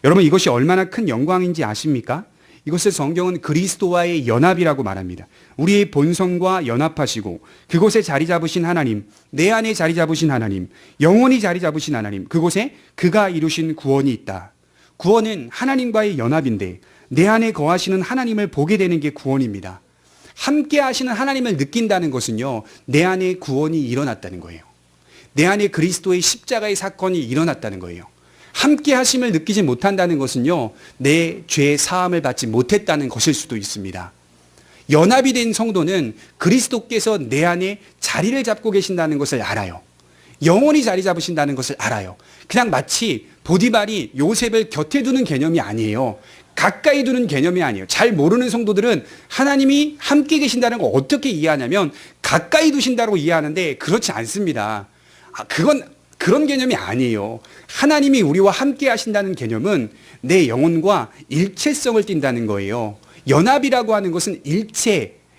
여러분, 이것이 얼마나 큰 영광인지 아십니까? 이것을 성경은 그리스도와의 연합이라고 말합니다. 우리의 본성과 연합하시고 그곳에 자리 잡으신 하나님, 내 안에 자리 잡으신 하나님, 영원히 자리 잡으신 하나님, 그곳에 그가 이루신 구원이 있다. 구원은 하나님과의 연합인데 내 안에 거하시는 하나님을 보게 되는 게 구원입니다. 함께 하시는 하나님을 느낀다는 것은요, 내 안에 구원이 일어났다는 거예요. 내 안에 그리스도의 십자가의 사건이 일어났다는 거예요. 함께 하심을 느끼지 못한다는 것은요, 내 죄의 사함을 받지 못했다는 것일 수도 있습니다. 연합이 된 성도는 그리스도께서 내 안에 자리를 잡고 계신다는 것을 알아요. 영원히 자리 잡으신다는 것을 알아요. 그냥 마치 보디발이 요셉을 곁에 두는 개념이 아니에요. 가까이 두는 개념이 아니에요. 잘 모르는 성도들은 하나님이 함께 계신다는 걸 어떻게 이해하냐면 가까이 두신다고 이해하는데 그렇지 않습니다. 그런 개념이 아니에요. 하나님이 우리와 함께 하신다는 개념은 내 영혼과 일체성을 띈다는 거예요. 연합이라고 하는 것은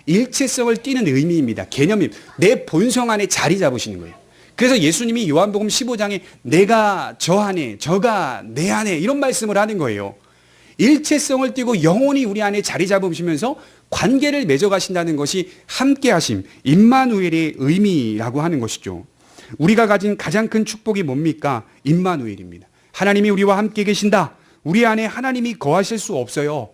일체성을 띠는 의미입니다. 개념이 내 본성 안에 자리 잡으시는 거예요. 그래서 예수님이 요한복음 15장에 내가 저 안에, 저가 내 안에, 이런 말씀을 하는 거예요. 일체성을 띠고 영원히 우리 안에 자리 잡으시면서 관계를 맺어가신다는 것이 함께하심, 임마누엘의 의미라고 하는 것이죠. 우리가 가진 가장 큰 축복이 뭡니까? 임마누엘입니다. 하나님이 우리와 함께 계신다. 우리 안에 하나님이 거하실 수 없어요.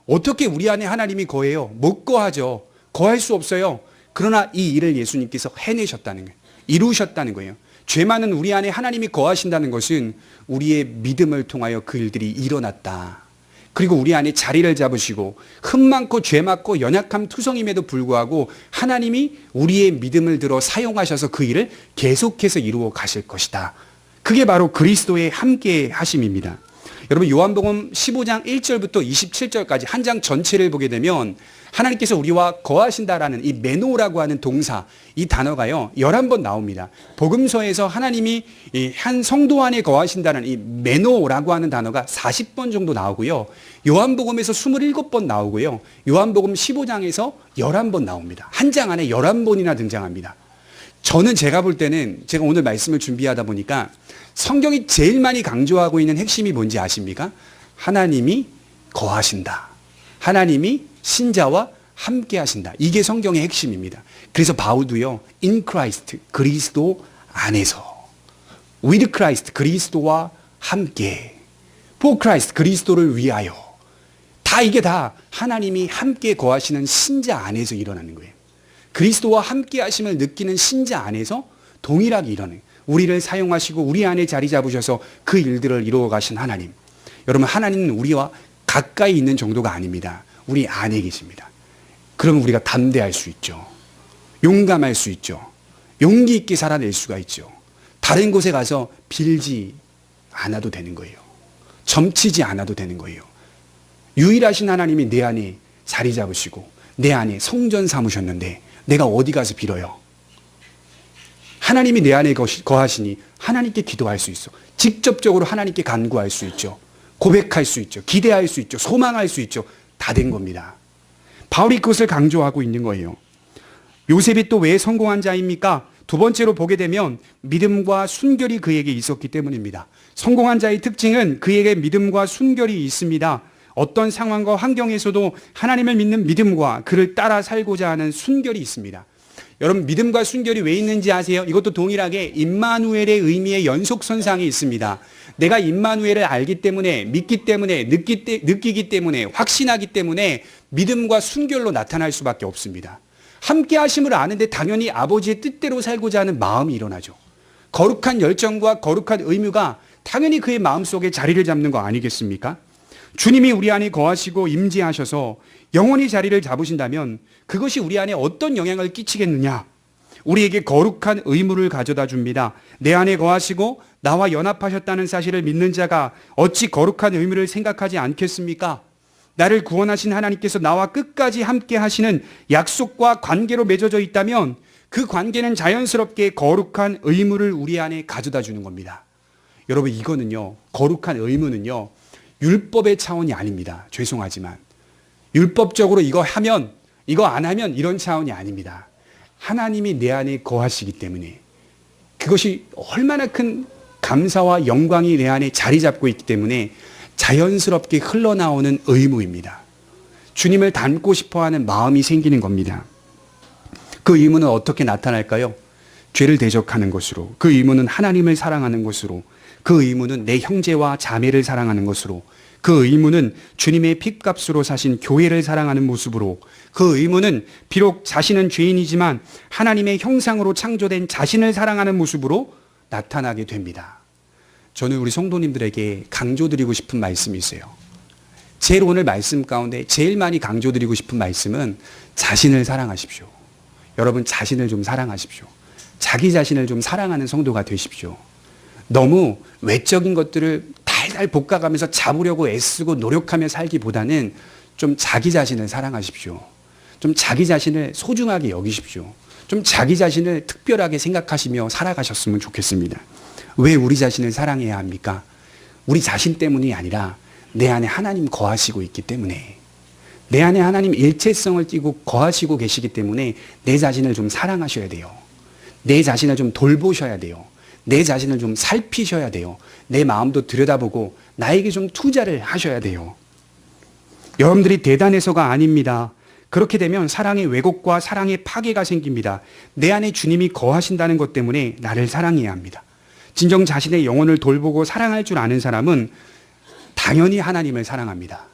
어떻게 우리 안에 하나님이 거해요? 못 거하죠. 거할 수 없어요. 그러나 이 일을 예수님께서 해내셨다는 거예요. 이루셨다는 거예요. 죄 많은 우리 안에 하나님이 거하신다는 것은 우리의 믿음을 통하여 그 일들이 일어났다. 그리고 우리 안에 자리를 잡으시고 흠 많고 죄 많고 연약함 투성임에도 불구하고 하나님이 우리의 믿음을 들어 사용하셔서 그 일을 계속해서 이루어 가실 것이다. 그게 바로 그리스도의 함께 하심입니다. 여러분 요한복음 15장 1절부터 27절까지 한 장 전체를 보게 되면 하나님께서 우리와 거하신다라는 이 메노라고 하는 동사, 이 단어가요 11번 나옵니다. 복음서에서 하나님이 이 한 성도 안에 거하신다는 이 메노라고 하는 단어가 40번 정도 나오고요. 요한복음에서 27번 나오고요. 요한복음 15장에서 11번 나옵니다. 한 장 안에 11번이나 등장합니다. 저는 제가 볼 때는 제가 오늘 말씀을 준비하다 보니까 성경이 제일 많이 강조하고 있는 핵심이 뭔지 아십니까? 하나님이 거하신다. 하나님이 신자와 함께 하신다. 이게 성경의 핵심입니다. 그래서 바울도요. in Christ, 그리스도 안에서. with Christ, 그리스도와 함께. for Christ, 그리스도를 위하여. 이게 다 하나님이 함께 거하시는 신자 안에서 일어나는 거예요. 그리스도와 함께 하심을 느끼는 신자 안에서 동일하게 일어나는, 우리를 사용하시고 우리 안에 자리 잡으셔서 그 일들을 이루어 가신 하나님. 여러분, 하나님은 우리와 가까이 있는 정도가 아닙니다. 우리 안에 계십니다. 그러면 우리가 담대할 수 있죠. 용감할 수 있죠. 용기 있게 살아낼 수가 있죠. 다른 곳에 가서 빌지 않아도 되는 거예요. 점치지 않아도 되는 거예요. 유일하신 하나님이 내 안에 자리 잡으시고 내 안에 성전 삼으셨는데 내가 어디 가서 빌어요? 하나님이 내 안에 거하시니 하나님께 기도할 수 있어. 직접적으로 하나님께 간구할 수 있죠. 고백할 수 있죠. 기대할 수 있죠. 소망할 수 있죠. 다 된 겁니다. 바울이 그것을 강조하고 있는 거예요. 요셉이 또 왜 성공한 자입니까? 두 번째로 보게 되면 믿음과 순결이 그에게 있었기 때문입니다. 성공한 자의 특징은 그에게 믿음과 순결이 있습니다. 어떤 상황과 환경에서도 하나님을 믿는 믿음과 그를 따라 살고자 하는 순결이 있습니다. 여러분, 믿음과 순결이 왜 있는지 아세요? 이것도 동일하게 임마누엘의 의미의 연속선상이 있습니다. 내가 임마누엘을 알기 때문에, 믿기 때문에, 느끼기 때문에, 확신하기 때문에 믿음과 순결로 나타날 수밖에 없습니다. 함께 하심을 아는데 당연히 아버지의 뜻대로 살고자 하는 마음이 일어나죠. 거룩한 열정과 거룩한 의무가 당연히 그의 마음속에 자리를 잡는 거 아니겠습니까? 주님이 우리 안에 거하시고 임재하셔서 영원히 자리를 잡으신다면 그것이 우리 안에 어떤 영향을 끼치겠느냐? 우리에게 거룩한 의무를 가져다 줍니다. 내 안에 거하시고 나와 연합하셨다는 사실을 믿는 자가 어찌 거룩한 의무를 생각하지 않겠습니까? 나를 구원하신 하나님께서 나와 끝까지 함께 하시는 약속과 관계로 맺어져 있다면 그 관계는 자연스럽게 거룩한 의무를 우리 안에 가져다 주는 겁니다. 여러분, 이거는요, 거룩한 의무는요, 율법의 차원이 아닙니다. 죄송하지만. 율법적으로 이거 하면, 이거 안 하면 이런 차원이 아닙니다. 하나님이 내 안에 거하시기 때문에 그것이 얼마나 큰 감사와 영광이 내 안에 자리 잡고 있기 때문에 자연스럽게 흘러나오는 의무입니다. 주님을 닮고 싶어하는 마음이 생기는 겁니다. 그 의무는 어떻게 나타날까요? 죄를 대적하는 것으로, 그 의무는 하나님을 사랑하는 것으로, 그 의무는 내 형제와 자매를 사랑하는 것으로, 그 의무는 주님의 핏값으로 사신 교회를 사랑하는 모습으로, 그 의무는 비록 자신은 죄인이지만 하나님의 형상으로 창조된 자신을 사랑하는 모습으로 나타나게 됩니다. 저는 우리 성도님들에게 강조드리고 싶은 말씀이 있어요. 제일 오늘 말씀 가운데 제일 많이 강조드리고 싶은 말씀은 자신을 사랑하십시오. 여러분, 자신을 좀 사랑하십시오. 자기 자신을 좀 사랑하는 성도가 되십시오. 너무 외적인 것들을 달달 볶아가면서 잡으려고 애쓰고 노력하며 살기보다는 좀 자기 자신을 사랑하십시오. 좀 자기 자신을 소중하게 여기십시오. 좀 자기 자신을 특별하게 생각하시며 살아가셨으면 좋겠습니다. 왜 우리 자신을 사랑해야 합니까? 우리 자신 때문이 아니라 내 안에 하나님 거하시고 있기 때문에, 내 안에 하나님 일체성을 띠고 거하시고 계시기 때문에 내 자신을 좀 사랑하셔야 돼요. 내 자신을 좀 돌보셔야 돼요. 내 자신을 좀 살피셔야 돼요. 내 마음도 들여다보고 나에게 좀 투자를 하셔야 돼요. 여러분들이 대단해서가 아닙니다. 그렇게 되면 사랑의 왜곡과 사랑의 파괴가 생깁니다. 내 안에 주님이 거하신다는 것 때문에 나를 사랑해야 합니다. 진정 자신의 영혼을 돌보고 사랑할 줄 아는 사람은 당연히 하나님을 사랑합니다.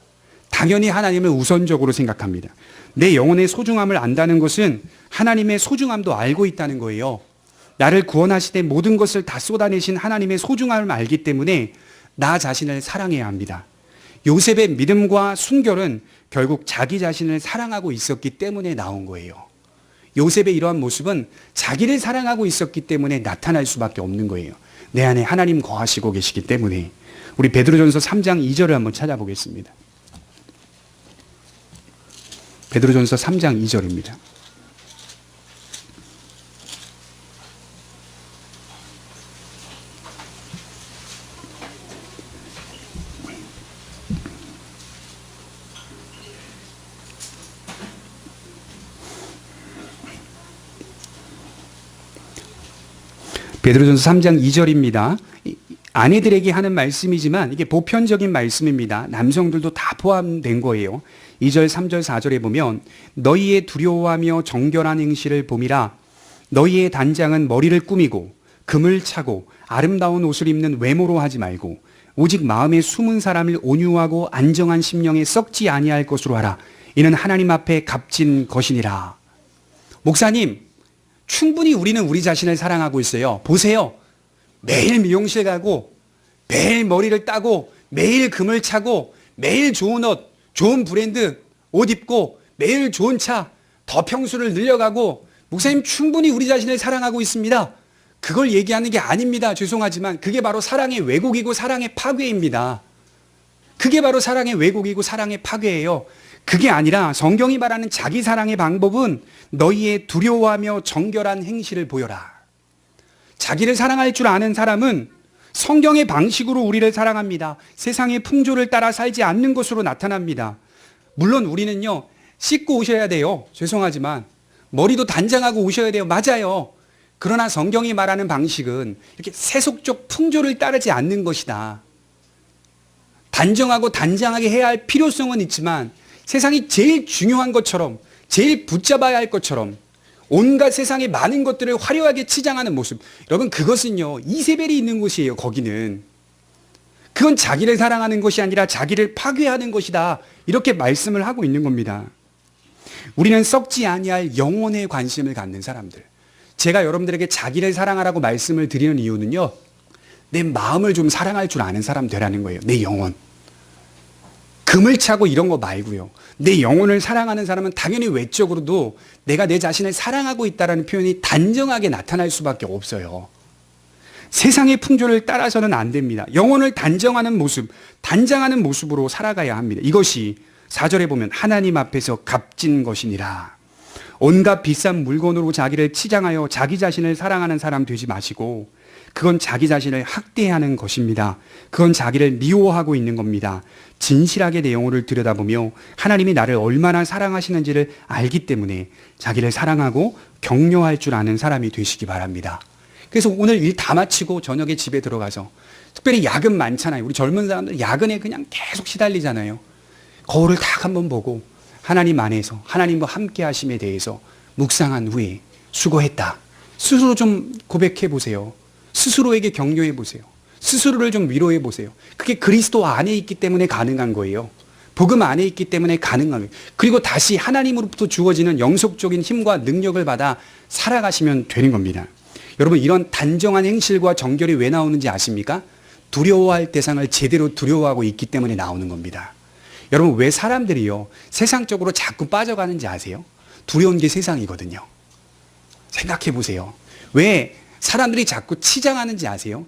당연히 하나님을 우선적으로 생각합니다. 내 영혼의 소중함을 안다는 것은 하나님의 소중함도 알고 있다는 거예요. 나를 구원하시되 모든 것을 다 쏟아내신 하나님의 소중함을 알기 때문에 나 자신을 사랑해야 합니다. 요셉의 믿음과 순결은 결국 자기 자신을 사랑하고 있었기 때문에 나온 거예요. 요셉의 이러한 모습은 자기를 사랑하고 있었기 때문에 나타날 수밖에 없는 거예요. 내 안에 하나님 거하시고 계시기 때문에. 우리 베드로전서 3장 2절을 한번 찾아보겠습니다. 베드로전서 3장 2절입니다. 베드로전서 3장 2절입니다. 아내들에게 하는 말씀이지만 이게 보편적인 말씀입니다. 남성들도 다 포함된 거예요. 2절, 3절, 4절에 보면 너희의 두려워하며 정결한 행실을 봄이라. 너희의 단장은 머리를 꾸미고 금을 차고 아름다운 옷을 입는 외모로 하지 말고 오직 마음에 숨은 사람을 온유하고 안정한 심령에 썩지 아니할 것으로 하라. 이는 하나님 앞에 값진 것이니라. 목사님, 충분히 우리는 우리 자신을 사랑하고 있어요. 보세요. 매일 미용실 가고 매일 머리를 따고 매일 금을 차고 매일 좋은 옷, 좋은 브랜드 옷 입고 매일 좋은 차, 더 평수를 늘려가고 목사님 충분히 우리 자신을 사랑하고 있습니다. 그걸 얘기하는 게 아닙니다. 죄송하지만 그게 바로 사랑의 왜곡이고 사랑의 파괴입니다. 그게 바로 사랑의 왜곡이고 사랑의 파괴예요. 그게 아니라 성경이 말하는 자기 사랑의 방법은 너희의 두려워하며 정결한 행실을 보여라. 자기를 사랑할 줄 아는 사람은 성경의 방식으로 우리를 사랑합니다. 세상의 풍조를 따라 살지 않는 것으로 나타납니다. 물론 우리는요, 씻고 오셔야 돼요. 죄송하지만. 머리도 단장하고 오셔야 돼요. 맞아요. 그러나 성경이 말하는 방식은 이렇게 세속적 풍조를 따르지 않는 것이다. 단정하고 단장하게 해야 할 필요성은 있지만 세상이 제일 중요한 것처럼, 제일 붙잡아야 할 것처럼 온갖 세상의 많은 것들을 화려하게 치장하는 모습. 여러분, 그것은요, 이세벨이 있는 곳이에요. 거기는. 그건 자기를 사랑하는 것이 아니라 자기를 파괴하는 것이다. 이렇게 말씀을 하고 있는 겁니다. 우리는 썩지 아니할 영혼에 관심을 갖는 사람들. 제가 여러분들에게 자기를 사랑하라고 말씀을 드리는 이유는요, 내 마음을 좀 사랑할 줄 아는 사람 되라는 거예요. 내 영혼. 금을 차고 이런 거 말고요. 내 영혼을 사랑하는 사람은 당연히 외적으로도 내가 내 자신을 사랑하고 있다는 표현이 단정하게 나타날 수밖에 없어요. 세상의 풍조를 따라서는 안 됩니다. 영혼을 단정하는 모습, 단장하는 모습으로 살아가야 합니다. 이것이 4절에 보면 하나님 앞에서 값진 것이니라. 온갖 비싼 물건으로 자기를 치장하여 자기 자신을 사랑하는 사람 되지 마시고 그건 자기 자신을 학대하는 것입니다. 그건 자기를 미워하고 있는 겁니다. 진실하게 내 영혼을 들여다보며 하나님이 나를 얼마나 사랑하시는지를 알기 때문에 자기를 사랑하고 격려할 줄 아는 사람이 되시기 바랍니다. 그래서 오늘 일 다 마치고 저녁에 집에 들어가서 특별히 야근 많잖아요. 우리 젊은 사람들 야근에 그냥 계속 시달리잖아요. 거울을 딱 한번 보고 하나님 안에서 하나님과 함께 하심에 대해서 묵상한 후에 수고했다. 스스로 좀 고백해 보세요. 스스로에게 격려해 보세요. 스스로를 좀 위로해 보세요. 그게 그리스도 안에 있기 때문에 가능한 거예요. 복음 안에 있기 때문에 가능한 거예요. 그리고 다시 하나님으로부터 주어지는 영속적인 힘과 능력을 받아 살아가시면 되는 겁니다. 여러분, 이런 단정한 행실과 정결이 왜 나오는지 아십니까? 두려워할 대상을 제대로 두려워하고 있기 때문에 나오는 겁니다. 여러분, 왜 사람들이요 세상적으로 자꾸 빠져가는지 아세요? 두려운 게 세상이거든요. 생각해 보세요. 왜 사람들이 자꾸 치장하는지 아세요?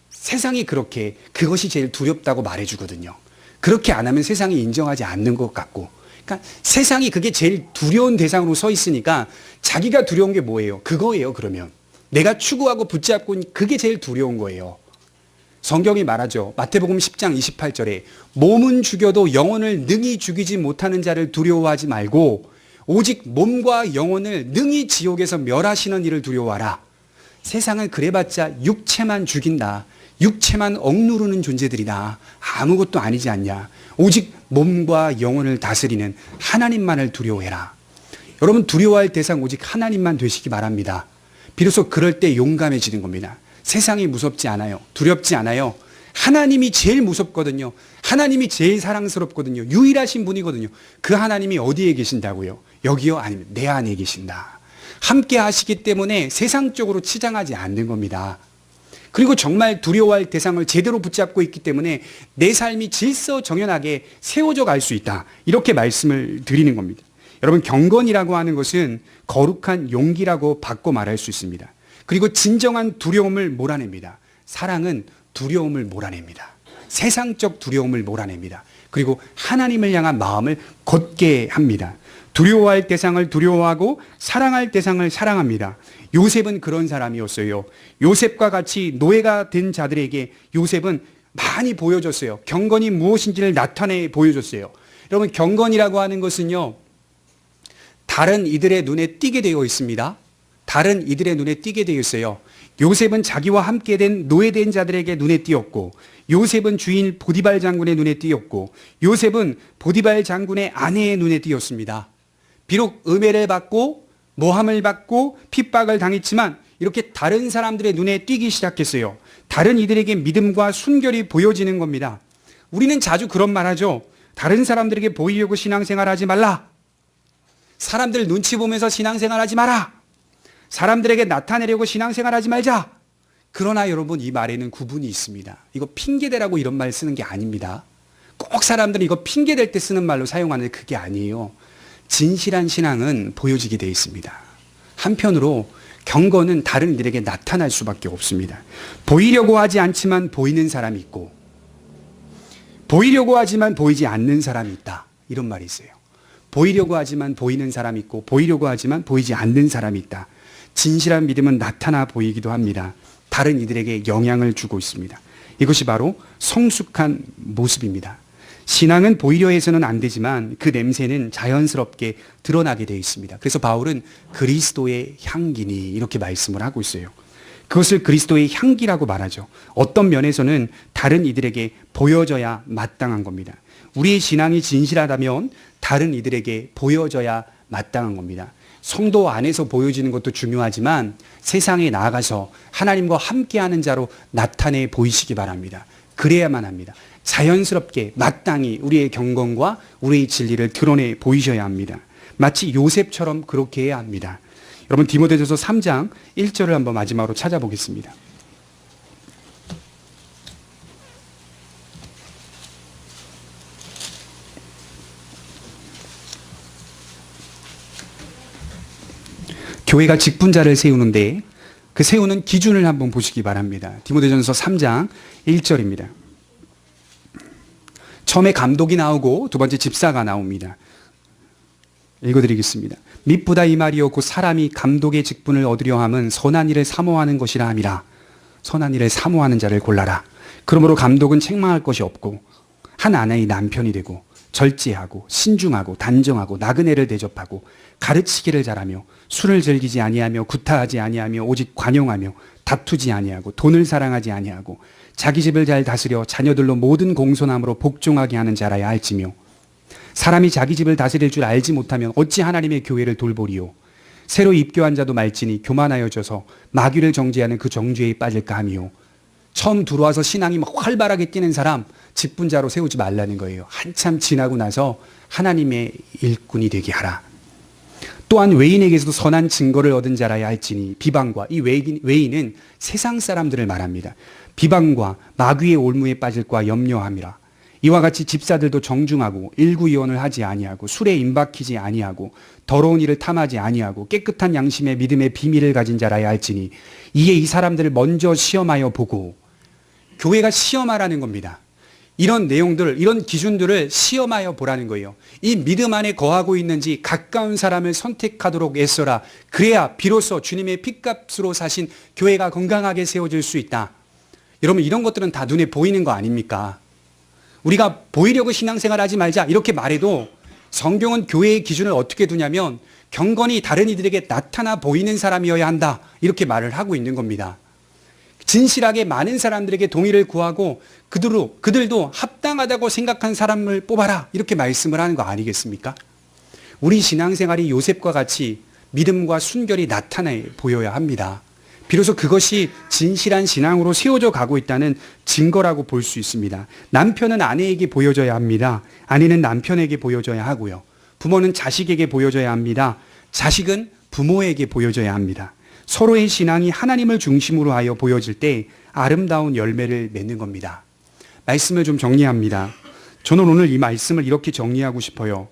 세상이 그렇게 그것이 제일 두렵다고 말해주거든요. 그렇게 안 하면 세상이 인정하지 않는 것 같고, 그러니까 세상이 그게 제일 두려운 대상으로 서 있으니까 자기가 두려운 게 뭐예요? 그거예요. 그러면 내가 추구하고 붙잡고 있는 그게 제일 두려운 거예요. 성경이 말하죠. 마태복음 10장 28절에 몸은 죽여도 영혼을 능히 죽이지 못하는 자를 두려워하지 말고 오직 몸과 영혼을 능히 지옥에서 멸하시는 이를 두려워하라. 세상은 그래봤자 육체만 죽인다. 육체만 억누르는 존재들이다. 아무것도 아니지 않냐. 오직 몸과 영혼을 다스리는 하나님만을 두려워해라. 여러분, 두려워할 대상 오직 하나님만 되시기 바랍니다. 비로소 그럴 때 용감해지는 겁니다. 세상이 무섭지 않아요. 두렵지 않아요. 하나님이 제일 무섭거든요. 하나님이 제일 사랑스럽거든요. 유일하신 분이거든요. 그 하나님이 어디에 계신다고요? 여기요? 아니면 내 안에 계신다. 함께 하시기 때문에 세상적으로 치장하지 않는 겁니다. 그리고 정말 두려워할 대상을 제대로 붙잡고 있기 때문에 내 삶이 질서정연하게 세워져 갈 수 있다. 이렇게 말씀을 드리는 겁니다. 여러분, 경건이라고 하는 것은 거룩한 용기라고 바꿔 말할 수 있습니다. 그리고 진정한 두려움을 몰아냅니다. 사랑은 두려움을 몰아냅니다. 세상적 두려움을 몰아냅니다. 그리고 하나님을 향한 마음을 굳게 합니다. 두려워할 대상을 두려워하고 사랑할 대상을 사랑합니다. 요셉은 그런 사람이었어요. 요셉과 같이 노예가 된 자들에게 요셉은 많이 보여줬어요. 경건이 무엇인지를 나타내 보여줬어요. 여러분, 경건이라고 하는 것은요, 다른 이들의 눈에 띄게 되어 있습니다. 다른 이들의 눈에 띄게 되어 있어요. 요셉은 자기와 함께 된 노예된 자들에게 눈에 띄었고, 요셉은 주인 보디발 장군의 눈에 띄었고, 요셉은 보디발 장군의 아내의 눈에 띄었습니다. 비록 음해를 받고 모함을 받고 핍박을 당했지만 이렇게 다른 사람들의 눈에 띄기 시작했어요. 다른 이들에게 믿음과 순결이 보여지는 겁니다. 우리는 자주 그런 말 하죠. 다른 사람들에게 보이려고 신앙생활하지 말라. 사람들 눈치 보면서 신앙생활하지 마라. 사람들에게 나타내려고 신앙생활하지 말자. 그러나 여러분, 이 말에는 구분이 있습니다. 이거 핑계대라고 이런 말 쓰는 게 아닙니다. 꼭 사람들이 이거 핑계댈 때 쓰는 말로 사용하는 그게 아니에요. 진실한 신앙은 보여지게 되어 있습니다. 한편으로 경건은 다른 이들에게 나타날 수밖에 없습니다. 보이려고 하지 않지만 보이는 사람이 있고, 보이려고 하지만 보이지 않는 사람이 있다. 이런 말이 있어요. 보이려고 하지만 보이는 사람이 있고, 보이려고 하지만 보이지 않는 사람이 있다. 진실한 믿음은 나타나 보이기도 합니다. 다른 이들에게 영향을 주고 있습니다. 이것이 바로 성숙한 모습입니다. 신앙은 보이려 해서는 안 되지만 그 냄새는 자연스럽게 드러나게 되어 있습니다. 그래서 바울은 그리스도의 향기니 이렇게 말씀을 하고 있어요. 그것을 그리스도의 향기라고 말하죠. 어떤 면에서는 다른 이들에게 보여져야 마땅한 겁니다. 우리의 신앙이 진실하다면 다른 이들에게 보여져야 마땅한 겁니다. 성도 안에서 보여지는 것도 중요하지만 세상에 나아가서 하나님과 함께하는 자로 나타내 보이시기 바랍니다. 그래야만 합니다. 자연스럽게 마땅히 우리의 경건과 우리의 진리를 드러내 보이셔야 합니다. 마치 요셉처럼 그렇게 해야 합니다. 여러분, 디모데전서 3장 1절을 한번 마지막으로 찾아보겠습니다. 교회가 직분자를 세우는데 그 세우는 기준을 한번 보시기 바랍니다. 디모데전서 3장 1절입니다. 처음에 감독이 나오고 두 번째 집사가 나옵니다. 읽어드리겠습니다. mit보다 이 말이요 곧 사람이 감독의 직분을 얻으려 함은 선한 일을 사모하는 것이라 함이라. 선한 일을 사모하는 자를 골라라. 그러므로 감독은 책망할 것이 없고 한 아내의 남편이 되고 절제하고 신중하고 단정하고 나그네를 대접하고 가르치기를 잘하며 술을 즐기지 아니하며 구타하지 아니하며 오직 관용하며 다투지 아니하고 돈을 사랑하지 아니하고 자기 집을 잘 다스려 자녀들로 모든 공손함으로 복종하게 하는 자라야 할지며 사람이 자기 집을 다스릴 줄 알지 못하면 어찌 하나님의 교회를 돌보리요. 새로 입교한 자도 말지니 교만하여져서 마귀를 정죄하는 그 정죄에 빠질까 하미요. 처음 들어와서 신앙이 막 활발하게 뛰는 사람 직분자로 세우지 말라는 거예요. 한참 지나고 나서 하나님의 일꾼이 되게 하라. 또한 외인에게서도 선한 증거를 얻은 자라야 할지니 비방과 이 외인은 세상 사람들을 말합니다. 비방과 마귀의 올무에 빠질까 염려함이라. 이와 같이 집사들도 정중하고 일구이원을 하지 아니하고 술에 임박히지 아니하고 더러운 일을 탐하지 아니하고 깨끗한 양심의 믿음의 비밀을 가진 자라야 할지니 이에 이 사람들을 먼저 시험하여 보고. 교회가 시험하라는 겁니다. 이런 내용들, 이런 기준들을 시험하여 보라는 거예요. 이 믿음 안에 거하고 있는지 가까운 사람을 선택하도록 애써라. 그래야 비로소 주님의 핏값으로 사신 교회가 건강하게 세워질 수 있다. 여러분, 이런 것들은 다 눈에 보이는 거 아닙니까? 우리가 보이려고 신앙생활 하지 말자 이렇게 말해도 성경은 교회의 기준을 어떻게 두냐면 경건이 다른 이들에게 나타나 보이는 사람이어야 한다. 이렇게 말을 하고 있는 겁니다. 진실하게 많은 사람들에게 동의를 구하고 그들도 합당하다고 생각한 사람을 뽑아라. 이렇게 말씀을 하는 거 아니겠습니까? 우리 신앙생활이 요셉과 같이 믿음과 순결이 나타내 보여야 합니다. 비로소 그것이 진실한 신앙으로 세워져 가고 있다는 증거라고 볼 수 있습니다. 남편은 아내에게 보여져야 합니다. 아내는 남편에게 보여져야 하고요. 부모는 자식에게 보여져야 합니다. 자식은 부모에게 보여져야 합니다. 서로의 신앙이 하나님을 중심으로 하여 보여질 때 아름다운 열매를 맺는 겁니다. 말씀을 좀 정리합니다. 저는 오늘 이 말씀을 이렇게 정리하고 싶어요.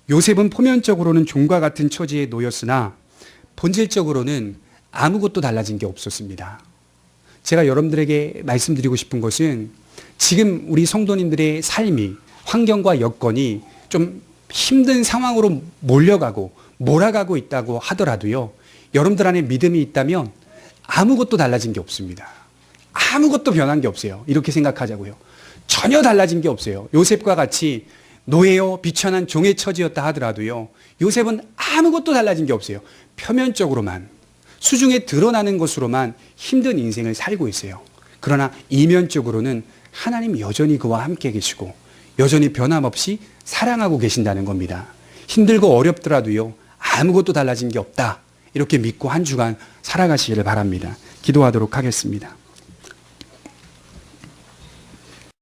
요셉은 표면적으로는 종과 같은 처지에 놓였으나 본질적으로는 아무것도 달라진 게 없었습니다. 제가 여러분들에게 말씀드리고 싶은 것은 지금 우리 성도님들의 삶이, 환경과 여건이 좀 힘든 상황으로 몰려가고 몰아가고 있다고 하더라도요, 여러분들 안에 믿음이 있다면 아무것도 달라진 게 없습니다. 아무것도 변한 게 없어요. 이렇게 생각하자고요. 전혀 달라진 게 없어요. 요셉과 같이 노예요 비천한 종의 처지였다 하더라도요, 요셉은 아무것도 달라진 게 없어요. 표면적으로만, 수중에 드러나는 것으로만 힘든 인생을 살고 있어요. 그러나 이면적으로는 하나님 여전히 그와 함께 계시고 여전히 변함없이 사랑하고 계신다는 겁니다. 힘들고 어렵더라도요, 아무것도 달라진 게 없다, 이렇게 믿고 한 주간 살아가시기를 바랍니다. 기도하도록 하겠습니다.